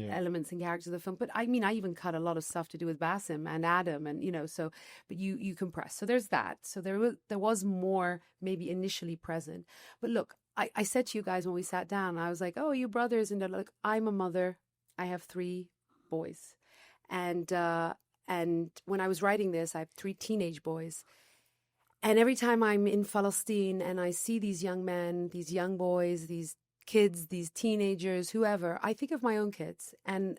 elements and characters of the film. But I mean, I even cut a lot of stuff to do with Basim and Adam, and so. But you compress. So there's that. So there was more maybe initially present. But look, I said to you guys when we sat down, I was like, "Oh, you brothers," and they're like, "I'm a mother. I have 3 boys," and when I was writing this, I have 3 teenage boys. And every time I'm in Palestine and I see these young men, these young boys, these kids, these teenagers, whoever, I think of my own kids. And,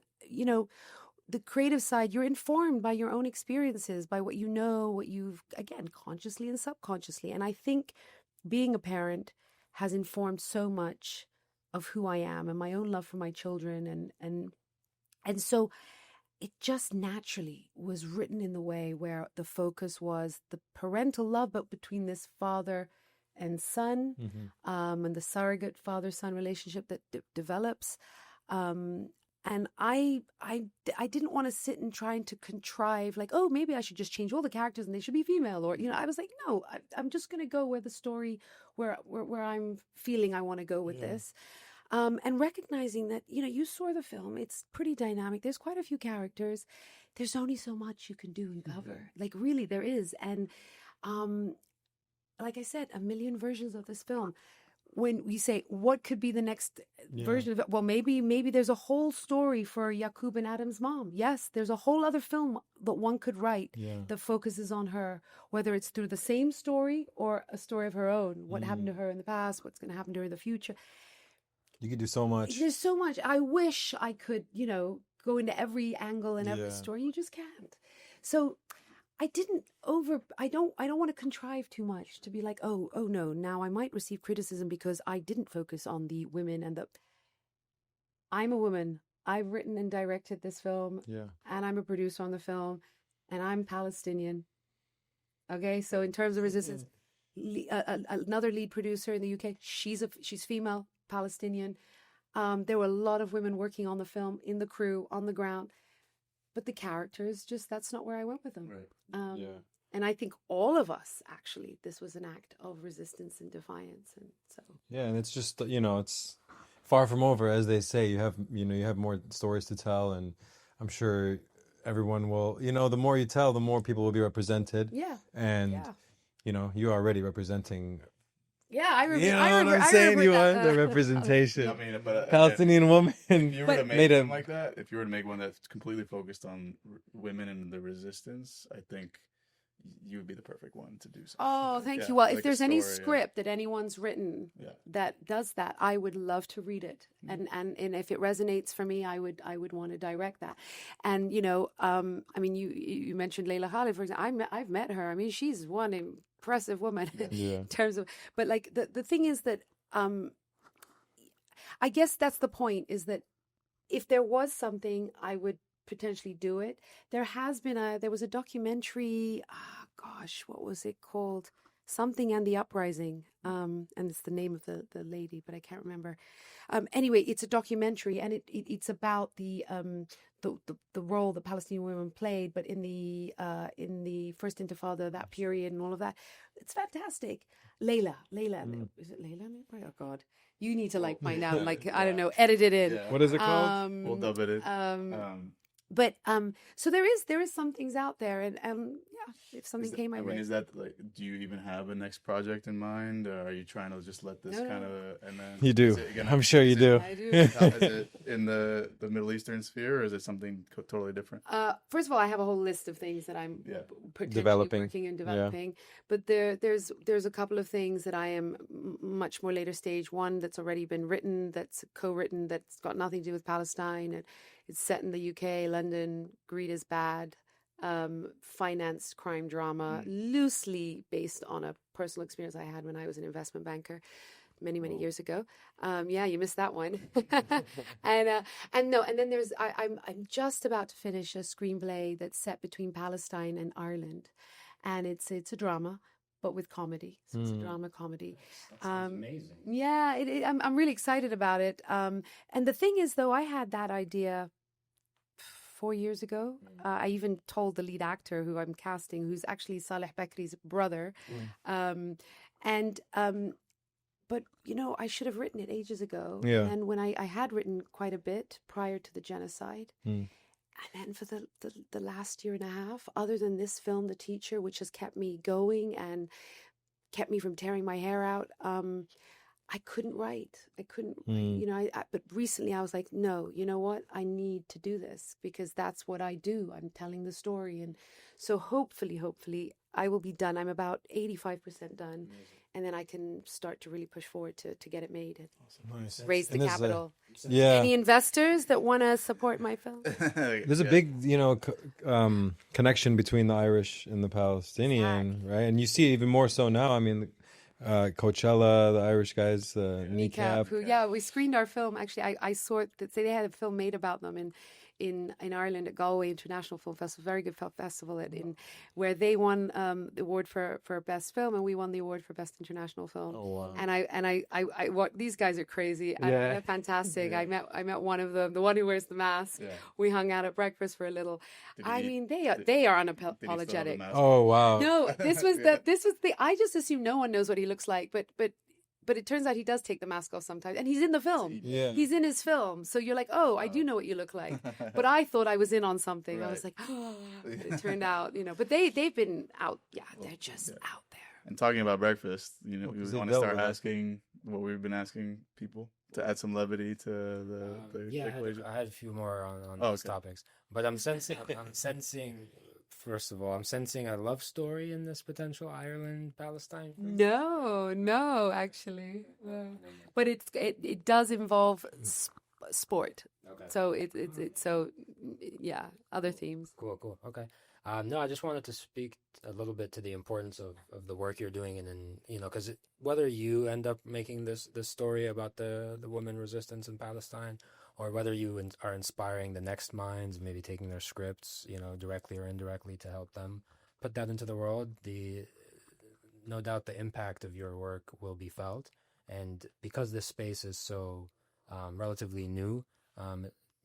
the creative side, you're informed by your own experiences, by what you know, what you've, again, consciously and subconsciously. And I think being a parent has informed so much of who I am and my own love for my children. And so it just naturally was written in the way where the focus was the parental love, but between this father and son, and the surrogate father-son relationship that develops. And I didn't want to sit and trying to contrive like, oh, maybe I should just change all the characters and they should be female, or I was like, no, I'm just going to go where the story, where I'm feeling I want to go with this. And recognizing that, you saw the film, it's pretty dynamic. There's quite a few characters. There's only so much you can do and cover. Like, really, there is. And like I said, a million versions of this film. When we say, what could be the next version of it? Well, maybe there's a whole story for Yaqub and Adam's mom. Yes, there's a whole other film that one could write that focuses on her, whether it's through the same story or a story of her own. What happened to her in the past? What's going to happen to her in the future? You could do so much. There's so much. I wish I could, go into every angle and every story. You just can't. So I don't want to contrive too much to be like, oh no, now I might receive criticism because I didn't focus on the women I'm a woman. I've written and directed this film. Yeah. And I'm a producer on the film, and I'm Palestinian. Okay. So in terms of resistance, another lead producer in the UK, she's female, Palestinian. There were a lot of women working on the film, in the crew, on the ground, but the characters, that's not where I went with them. Right. And I think all of us, actually, this was an act of resistance and defiance. And so. Yeah. And it's just, it's far from over, as they say. You have more stories to tell, and I'm sure everyone will, the more you tell, the more people will be represented. Yeah. And, you're already representing. Yeah, I remember. You know what I'm saying? You are the representation. I mean, but Palestinian woman. If you were to make one like that, if you were to make one that's completely focused on women and the resistance, I think you would be the perfect one to do something. Oh, thank you. Well, if there's any script that anyone's written that does that, I would love to read it. And if it resonates for me, I would want to direct that. And I mean, you mentioned Layla Khalid, for example. I've met her. I mean, she's one impressive woman in terms of. But like the thing is that I guess that's the point, is that if there was something, I would potentially do it. There was a documentary, what was it called? Something and the Uprising. And it's the name of the lady, but I can't remember. Anyway, it's a documentary, and it's about the role that Palestinian women played, but in the First Intifada, that period and all of that. It's fantastic. Layla. Is it Layla? Oh God. You need to find out, I don't know, edit it in. Yeah. What is it called? We'll dub it in. But so there is some things out there, and if something came my way. Is that do you even have a next project in mind, or are you trying to just let this kind of and then you do? I'm sure you do. I do. Is it in the Middle Eastern sphere, or is it something totally different? First of all, I have a whole list of things that I'm developing, working and developing. But there's a couple of things that I am much more later stage. One that's already been written, that's co-written, that's got nothing to do with Palestine, and it's set in the UK, London. Greed is bad. Financed crime drama, loosely based on a personal experience I had when I was an investment banker. many years ago. Yeah, you missed that one. And then I'm just about to finish a screenplay that's set between Palestine and Ireland, and it's a drama, but with comedy. So it's a drama comedy. That sounds amazing. Yeah, I'm really excited about it. And the thing is, though, I had that idea 4 years ago. I even told the lead actor who I'm casting, who's actually Saleh Bakri's brother. But, I should have written it ages ago. Yeah. And when I had written quite a bit prior to the genocide. And then for the last year and a half, other than this film, The Teacher, which has kept me going and kept me from tearing my hair out, I couldn't write. I couldn't, but recently I was like, no, you know what? I need to do this because that's what I do. I'm telling the story. And so hopefully I will be done. I'm about 85% done. And then I can start to really push forward to get it made and Nice. raise the And there's capital. Yeah. Any investors that want to support my film? There's a big, connection between the Irish and the Palestinian, right? And you see it even more so now. I mean, Coachella, the Irish guys, Kneecap. We screened our film. Actually, I saw it. They had a film made about them in Ireland at Galway International Film Festival, very good film festival, where they won the award for best film, and we won the award for best international film. Oh wow! And I what these guys are crazy. They're fantastic. I met one of them, the one who wears the mask. Yeah. We hung out at breakfast for a little. They are unapologetic. Oh wow! No, this was the. I just assume no one knows what he looks like, but it turns out he does take the mask off sometimes. And he's in the film. Yeah. He's in his film. So you're like, oh, I do know what you look like. But I thought I was in on something. Right. I was like, oh, but it turned out, But they've been out. Yeah, they're just out there. And talking about breakfast, we want to start asking what we've been asking people to add some levity to the equation. I had a few more on these topics. But I'm sensing... First of all, I'm sensing a love story in this potential Ireland-Palestine film. No, actually. No. But it does involve sport. Okay. So it's other themes. Cool. Okay. No, I just wanted to speak a little bit to the importance of the work you're doing, and because whether you end up making this story about the women resistance in Palestine, or whether you are inspiring the next minds, maybe taking their scripts, directly or indirectly to help them put that into the world, no doubt the impact of your work will be felt. And because this space is so relatively new,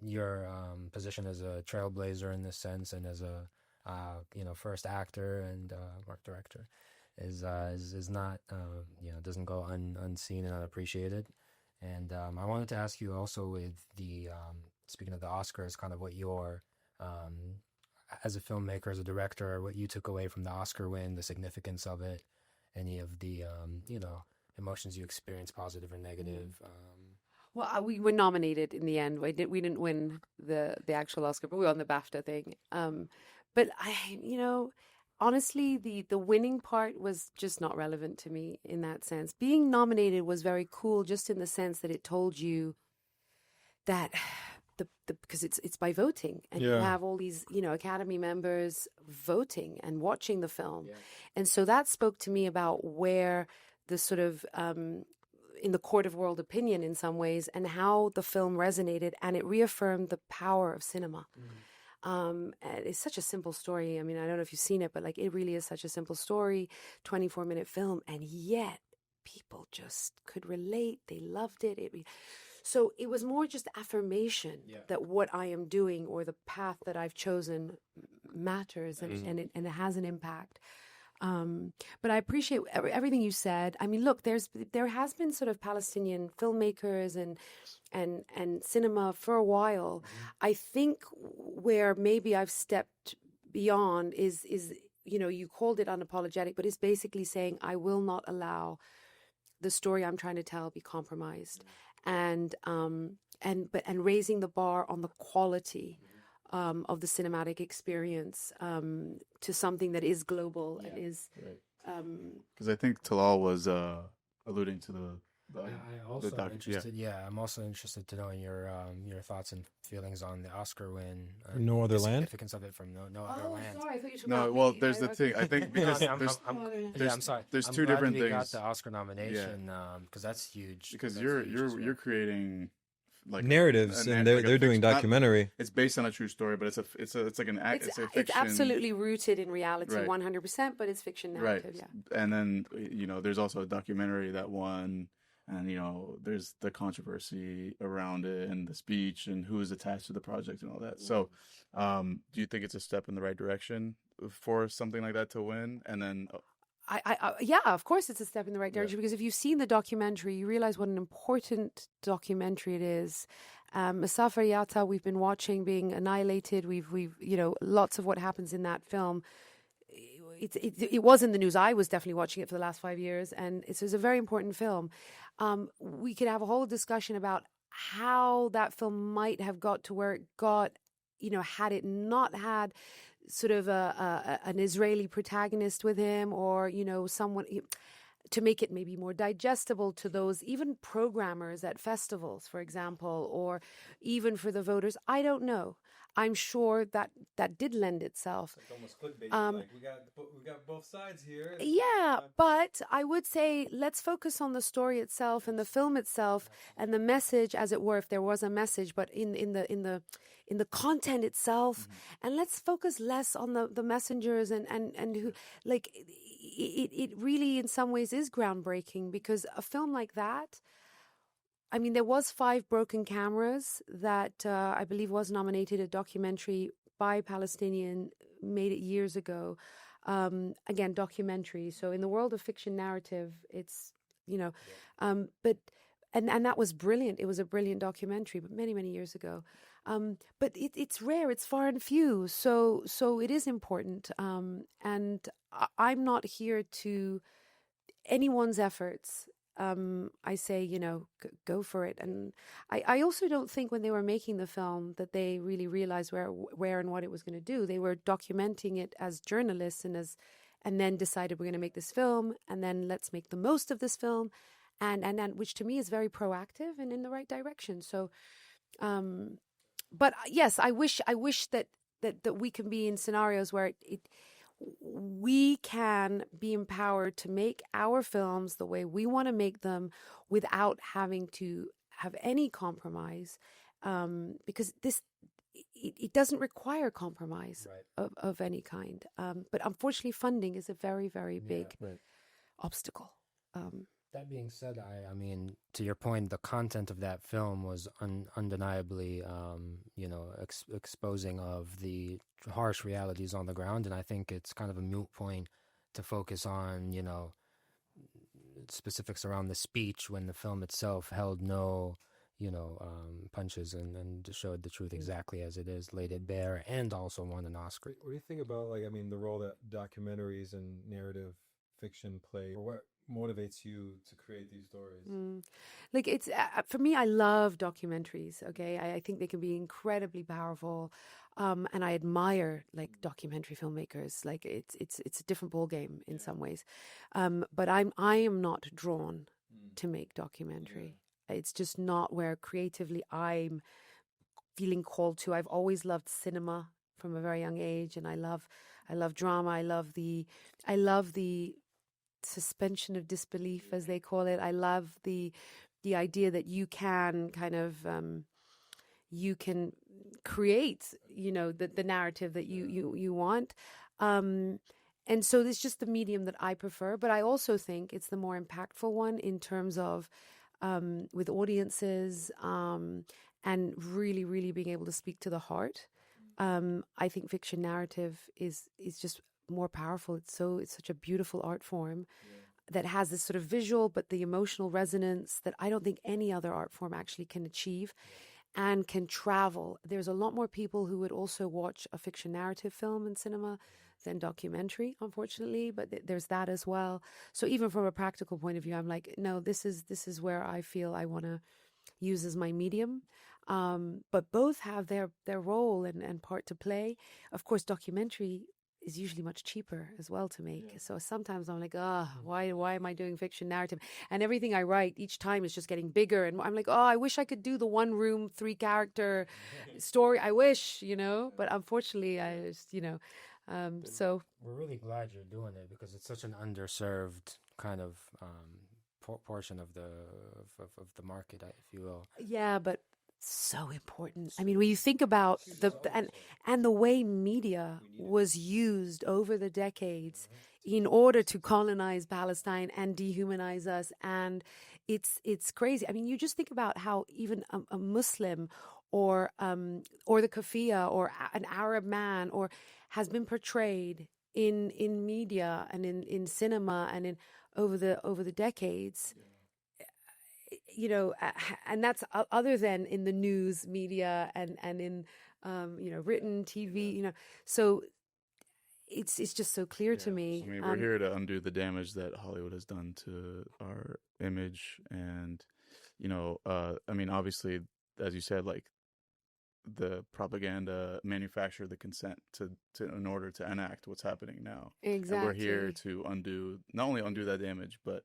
your position as a trailblazer in this sense, and as a first actor and work director is not doesn't go unseen and unappreciated. And I wanted to ask you also, with the speaking of the Oscars, kind of what your as a filmmaker, as a director, what you took away from the Oscar win, the significance of it, any of the emotions you experienced, positive or negative. Well, we were nominated in the end. We didn't win the actual Oscar, but we won the BAFTA thing. But honestly, the winning part was just not relevant to me in that sense. Being nominated was very cool, just in the sense that it told you that because it's by voting, and you have all these Academy members voting and watching the film, and so that spoke to me about where the sort of in the court of world opinion in some ways, and how the film resonated, and it reaffirmed the power of cinema. And it's such a simple story. I mean, I don't know if you've seen it, but it really is such a simple story, 24-minute film, and yet people just could relate. They loved it. So it was more just affirmation that what I am doing, or the path that I've chosen, matters, and it has an impact. But I appreciate everything you said. I mean, look, there has been sort of Palestinian filmmakers and cinema for a while. I think where maybe I've stepped beyond is you called it unapologetic, but it's basically saying I will not allow the story I'm trying to tell be compromised, and raising the bar on the quality of the cinematic experience to something that is global and is. Because I think Talal was alluding to the, I the also am yeah. interested. Yeah, I'm also interested to know your thoughts and feelings on the Oscar win. No Other the Land? significance of it from No Other Oh, Land. sorry, I thought you were talking No, about well, me. there's the thing. I think No, I because mean, there's I'm sorry. there's I'm two glad different that he got things. the Oscar nomination because that's huge. Because That's you're huge as you're well. creating like Narratives, and they're doing documentary. It's based on a true story, but it's like an act. It's a fiction. It's absolutely rooted in reality, Right. 100%, but it's fiction Right. narrative, yeah. And then there's also a documentary that won, and there's the controversy around it and the speech and who is attached to the project and all that. So, do you think it's a step in the right direction for something like that to win? And then Yeah, of course it's a step in the right direction because if you've seen the documentary, you realize what an important documentary it is. Musafa Yatta, we've been watching being annihilated. We've lots of what happens in that film. It was in the news. I was definitely watching it for the last 5 years, and it's a very important film. We could have a whole discussion about how that film might have got to where it got, had it not had sort of an Israeli protagonist with him, or someone to make it maybe more digestible to those even programmers at festivals, for example, or even for the voters. I don't know. I'm sure that did lend itself. It's almost clickbait. Like we got both sides here. Yeah, but I would say let's focus on the story itself and the film itself and the message, as it were, if there was a message, but in the content itself, and let's focus less on the messengers and who, like, it really in some ways is groundbreaking because a film like that. I mean, there was 5 Broken Cameras that I believe was nominated, a documentary by Palestinian, made it years ago. Again, documentary. So in the world of fiction narrative, it's, but that was brilliant. It was a brilliant documentary, but many, many years ago. But it's rare. It's far and few. So it is important. And I'm not here to anyone's efforts. I say, go for it. And I also don't think when they were making the film that they really realized where and what it was going to do. They were documenting it as journalists and then decided we're going to make this film and then let's make the most of this film. And which to me is very proactive and in the right direction. So, but yes, I wish that we can be in scenarios where we can be empowered to make our films the way we want to make them without having to have any compromise, because it doesn't require compromise of any kind. But unfortunately, funding is a very, very big obstacle. That being said, I mean, to your point, the content of that film was undeniably, exposing of the harsh realities on the ground, and I think it's kind of a moot point to focus on, specifics around the speech when the film itself held no, punches and showed the truth exactly as it is, laid it bare, and also won an Oscar. What do you think about, the role that documentaries and narrative fiction play, or what motivates you to create these stories? It's for me, I love documentaries. Okay, I think they can be incredibly powerful, and I admire documentary filmmakers. It's a different ball game in some ways, but I am not drawn to make documentary. It's just not where creatively I'm feeling called to. I've always loved cinema from a very young age, and I love drama. I love the suspension of disbelief, as they call it. I love the idea that you can kind of you can create the narrative that you want, and so it's just the medium that I prefer. But I also think it's the more impactful one in terms of with audiences, and really, really being able to speak to the heart. I think fiction narrative is just more powerful. It's such a beautiful art form that has this sort of visual, but the emotional resonance that I don't think any other art form actually can achieve and can travel. There's a lot more people who would also watch a fiction narrative film in cinema than documentary, unfortunately, but there's that as well. So even from a practical point of view, I'm like, no, this is where I feel I want to use as my medium. But both have their role and part to play. Of course, documentary is usually much cheaper as well to make. So sometimes I'm like, why am I doing fiction narrative? And everything I write each time is just getting bigger. And I'm like, I wish I could do the 1 room, 3 character story. I wish, but unfortunately I just, so. We're really glad you're doing it because it's such an underserved kind of portion of the market, if you will. Yeah, but so important. I mean, when you think about and the way media was used over the decades in order to colonize Palestine and dehumanize us, and it's crazy. I mean, you just think about how even a Muslim or the kafir or an Arab man has been portrayed in media and in cinema and in over the decades. And that's other than in the news media and in written TV, so it's just so clear to me. I mean, we're here to undo the damage that Hollywood has done to our image, and I mean, obviously, as you said, like the propaganda manufactured the consent to in order to enact what's happening now. Exactly. And we're here to not only undo that damage, but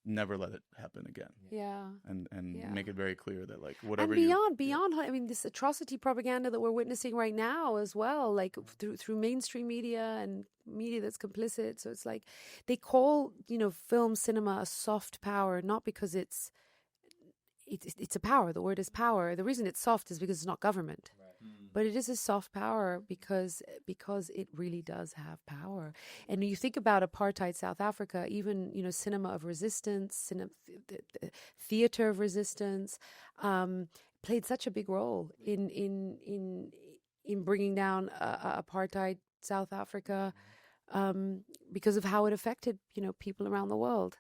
never let it happen again. Yeah. And Yeah. make it very clear that like whatever and beyond, I mean, this atrocity propaganda that we're witnessing right now as well, like through mainstream media and media that's complicit. So it's like they call film cinema a soft power, not because it's a power. The word is power. The reason it's soft is because it's not government. But it is a soft power because it really does have power. And when you think about apartheid South Africa, even cinema of resistance, theater of resistance, played such a big role in bringing down apartheid South Africa, because of how it affected people around the world.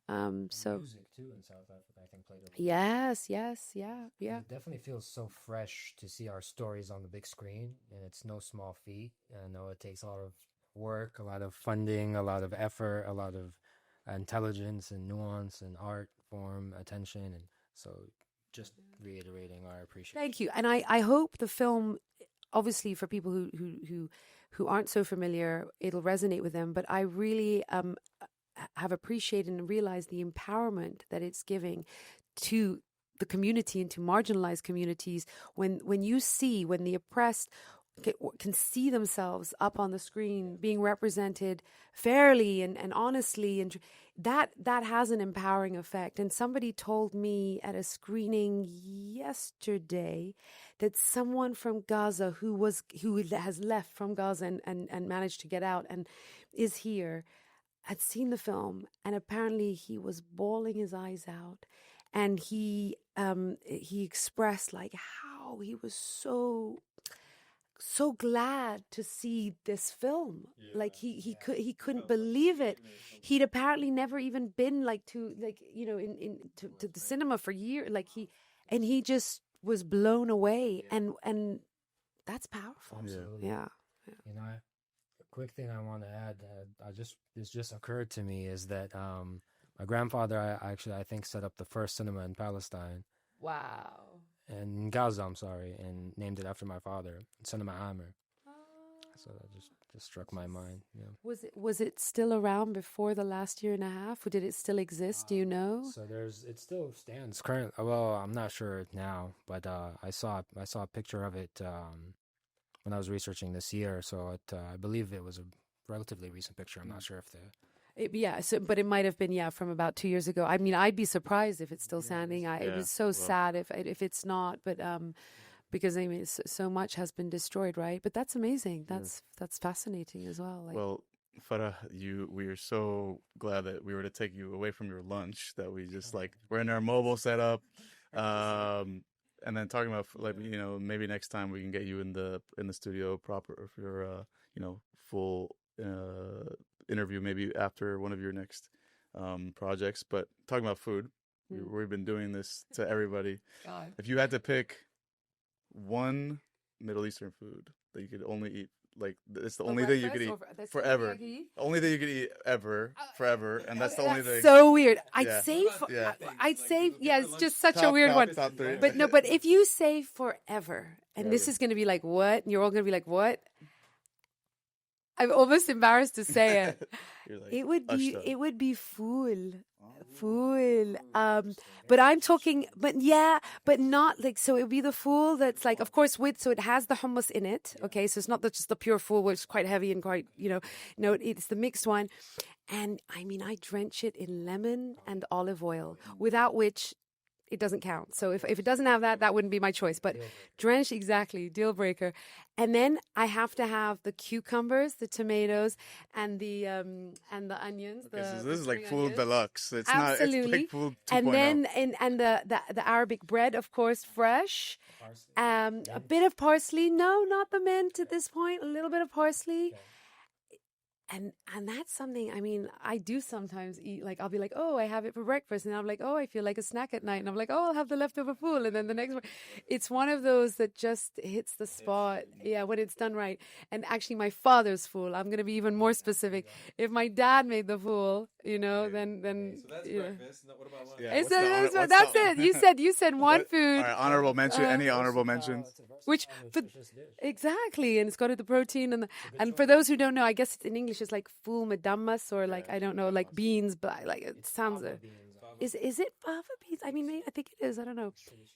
So music too in South Africa, I think, played a role. yes, yeah. It definitely feels so fresh to see our stories on the big screen, and it's no small feat. I know it takes a lot of work, a lot of funding, a lot of effort, a lot of intelligence and nuance and art form, attention, and so just reiterating our appreciation. Thank you, and I hope the film, obviously, for people who aren't so familiar, it'll resonate with them. But I really have appreciated and realized the empowerment that it's giving to the community and to marginalized communities when the oppressed can see themselves up on the screen being represented fairly and honestly, and that has an empowering effect. And somebody told me at a screening yesterday that someone from Gaza who has left from Gaza and managed to get out and is here had seen the film, and apparently he was bawling his eyes out, and he expressed like how he was so glad to see this film. Like he couldn't believe it. He'd apparently never even been to the cinema for years. And he just was blown away, and that's powerful. Absolutely. Yeah. Quick thing I want to add, this just occurred to me is that my grandfather, I think set up the first cinema in Palestine. Wow. And in Gaza, I'm sorry, and named it after my father, Cinema Amr. So that just struck my mind. Yeah. Was it still around before the last year and a half? Or did it still exist? Do you know? So it still stands currently. Well, I'm not sure now, but I saw a picture of it when I was researching this year. So I believe it was a relatively recent picture. I'm not sure if but it might have been from about 2 years ago. I mean, I'd be surprised if it's still standing. It was so sad if it's not, but because I mean, so much has been destroyed, right? But that's amazing. That's fascinating as well. Well, Farah, we are so glad that we were to take you away from your lunch, that we just we're in our mobile setup, and then talking about maybe next time we can get you in the studio proper for your full interview, maybe after one of your next projects. But talking about food, we've been doing this to everybody. God. If you had to pick one Middle Eastern food that you could only eat, it's the only thing you could eat forever, only thing you could eat ever, forever, and that's the only thing. So weird. I'd say it's just such a weird one. Top three. But if you say forever, and this is going to be like what, and you're all going to be like what? I'm almost embarrassed to say it. You're like, It would be fool. Fool. Interesting. But I'm talking, but yeah, but not like, so it would be the fool that's like, of course, so it has the hummus in it. Okay. So it's not just the pure fool, which is quite heavy and quite, no, it's the mixed one. And I mean, I drench it in lemon and olive oil, without which it doesn't count. So if it doesn't have that, that wouldn't be my choice. But drench, exactly, deal breaker. And then I have to have the cucumbers, the tomatoes, and the onions. Okay, so the this is like spring food onions. deluxe. It's Absolutely. not. It's like food 2.0. And then and the Arabic bread, of course, fresh. A bit of parsley. No, not the mint at this point. A little bit of parsley. Okay. And that's something, I mean, I do sometimes eat, like, I'll be like, oh, I have it for breakfast. And I'm like, oh, I feel like a snack at night. And I'm like, oh, I'll have the leftover fool. And then the next one, it's one of those that just hits the spot. Yeah, when it's done right. And actually, my father's fool, I'm going to be even more specific. If my dad made the fool, then. So that's breakfast. What about lunch? Yeah, It's what's that's the- it. You said one What- food. All right, honorable mention. Any honorable mentions? Which, but exactly, and it's got the protein and for those who don't know, I guess it's in English it's like full medammas or like I don't know, like beans, but like it sounds. Is it fava beans? I mean, I think it is. I don't know.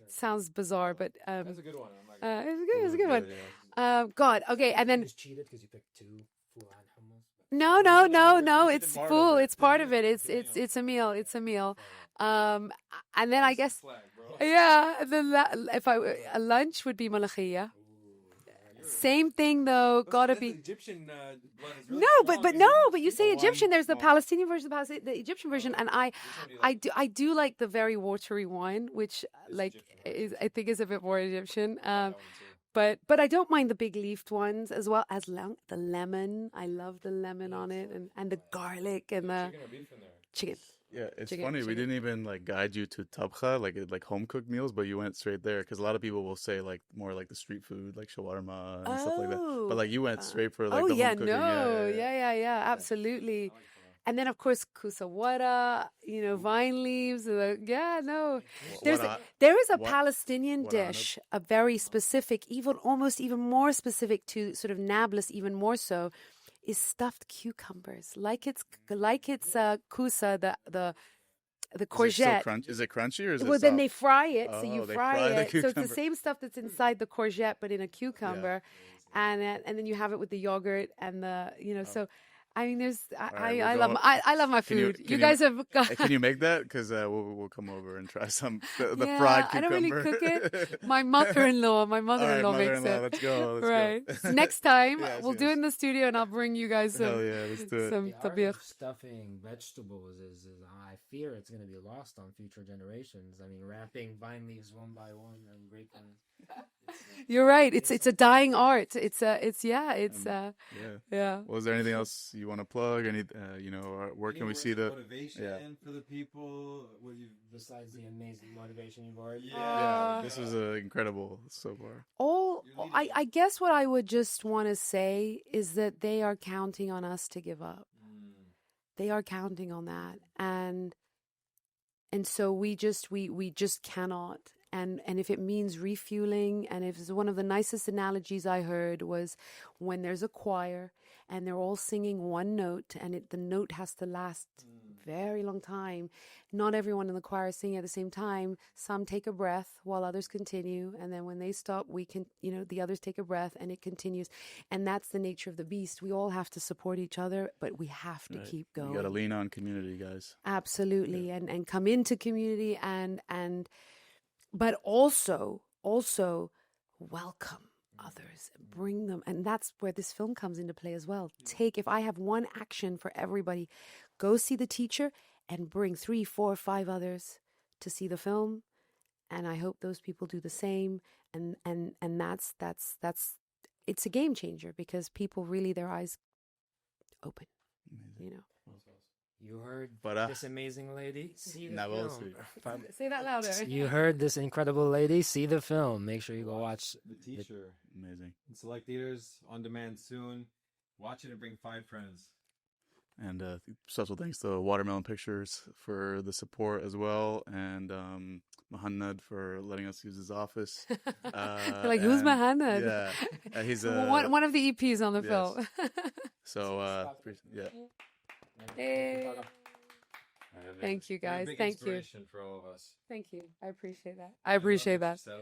Sounds bizarre, but That's a good one. it's a good one. God, okay, and then You just cheated because you picked 2 full and hummus. no, it's part of full. it. It's part of it. It's a meal. It's a meal. And then I guess. Yeah, if a lunch would be malakhia. Same thing though, gotta be. Egyptian blood is No, but you say Egyptian. There's the Palestinian version, the Egyptian version, and I do like the very watery wine, which like I think is a bit more Egyptian. But I don't mind the big leafed ones as well as the lemon. I love the lemon on it and the garlic and the chicken. Yeah, it's Chicken, funny. We chicken. didn't even like guide you to tabkha, like home cooked meals, but you went straight there because a lot of people will say like more like the street food, like shawarma and stuff like that. But like you went straight for like the yeah, home cooking. no, yeah, absolutely. And then of course kusawara, vine leaves. No. There is a Palestinian dish, a very specific, almost even more specific to sort of Nablus, even more so, is stuffed cucumbers, like it's kusa, the courgette. Is it crunchy or is it Well, then soft? they fry it. So Oh, you they fry fry the it. So it's the cucumber. same stuff that's inside the courgette, but in a cucumber, and then you have it with the yogurt and the So, I mean, there's right, I we're love going- I love my Can you- food. can You you- guys have got. Hey, can you make that? Because we'll come over and try some the Yeah, fried I don't cucumber. really cook it. My mother-in-law makes mother-in-law, it. let's go. Right. So next time Yes, we'll do it in the studio, and I'll bring you guys Hell some yeah, let's do it. some The art tabir. of stuffing vegetables is I fear it's going to be lost on future generations. I mean, wrapping vine leaves one by one and grapevines. You're right. It's a dying art. Yeah. Was there anything else you want to plug? Any where can we see the motivation for the people? Besides the amazing motivation you've already Yeah, this was incredible so far. I guess what I would just want to say is that they are counting on us to give up. They are counting on that, and so we just cannot. And if it means refueling, and if it's one of the nicest analogies I heard was when there's a choir and they're all singing one note, and the note has to last very long time. Not everyone in the choir is singing at the same time. Some take a breath while others continue, and then when they stop, we can, the others take a breath, and it continues. And that's the nature of the beast. We all have to support each other, but we have to keep going. You got to lean on community, guys. Absolutely, and come into community but also welcome others and bring them. And that's where this film comes into play as well. If I have one action for everybody, go see the teacher and bring 3, 4, 5 others to see the film. And I hope those people do the same. And that's it's a game changer because people really, their eyes open, You heard Farah this amazing lady. See the Nabulsi. film. Say that louder. You heard this incredible lady. See the film. Make sure you go watch. The teacher Amazing. in select theaters on demand soon. Watch it and bring 5 friends. And special thanks to Watermelon Pictures for the support as well, and Mahannad for letting us use his office. Like, who's and- Mahannad? Yeah, he's one of the EPs on the Yes. film. So, yeah. Hey. Thank you, guys. Thank you. For all of us. Thank you. I appreciate that. I appreciate that.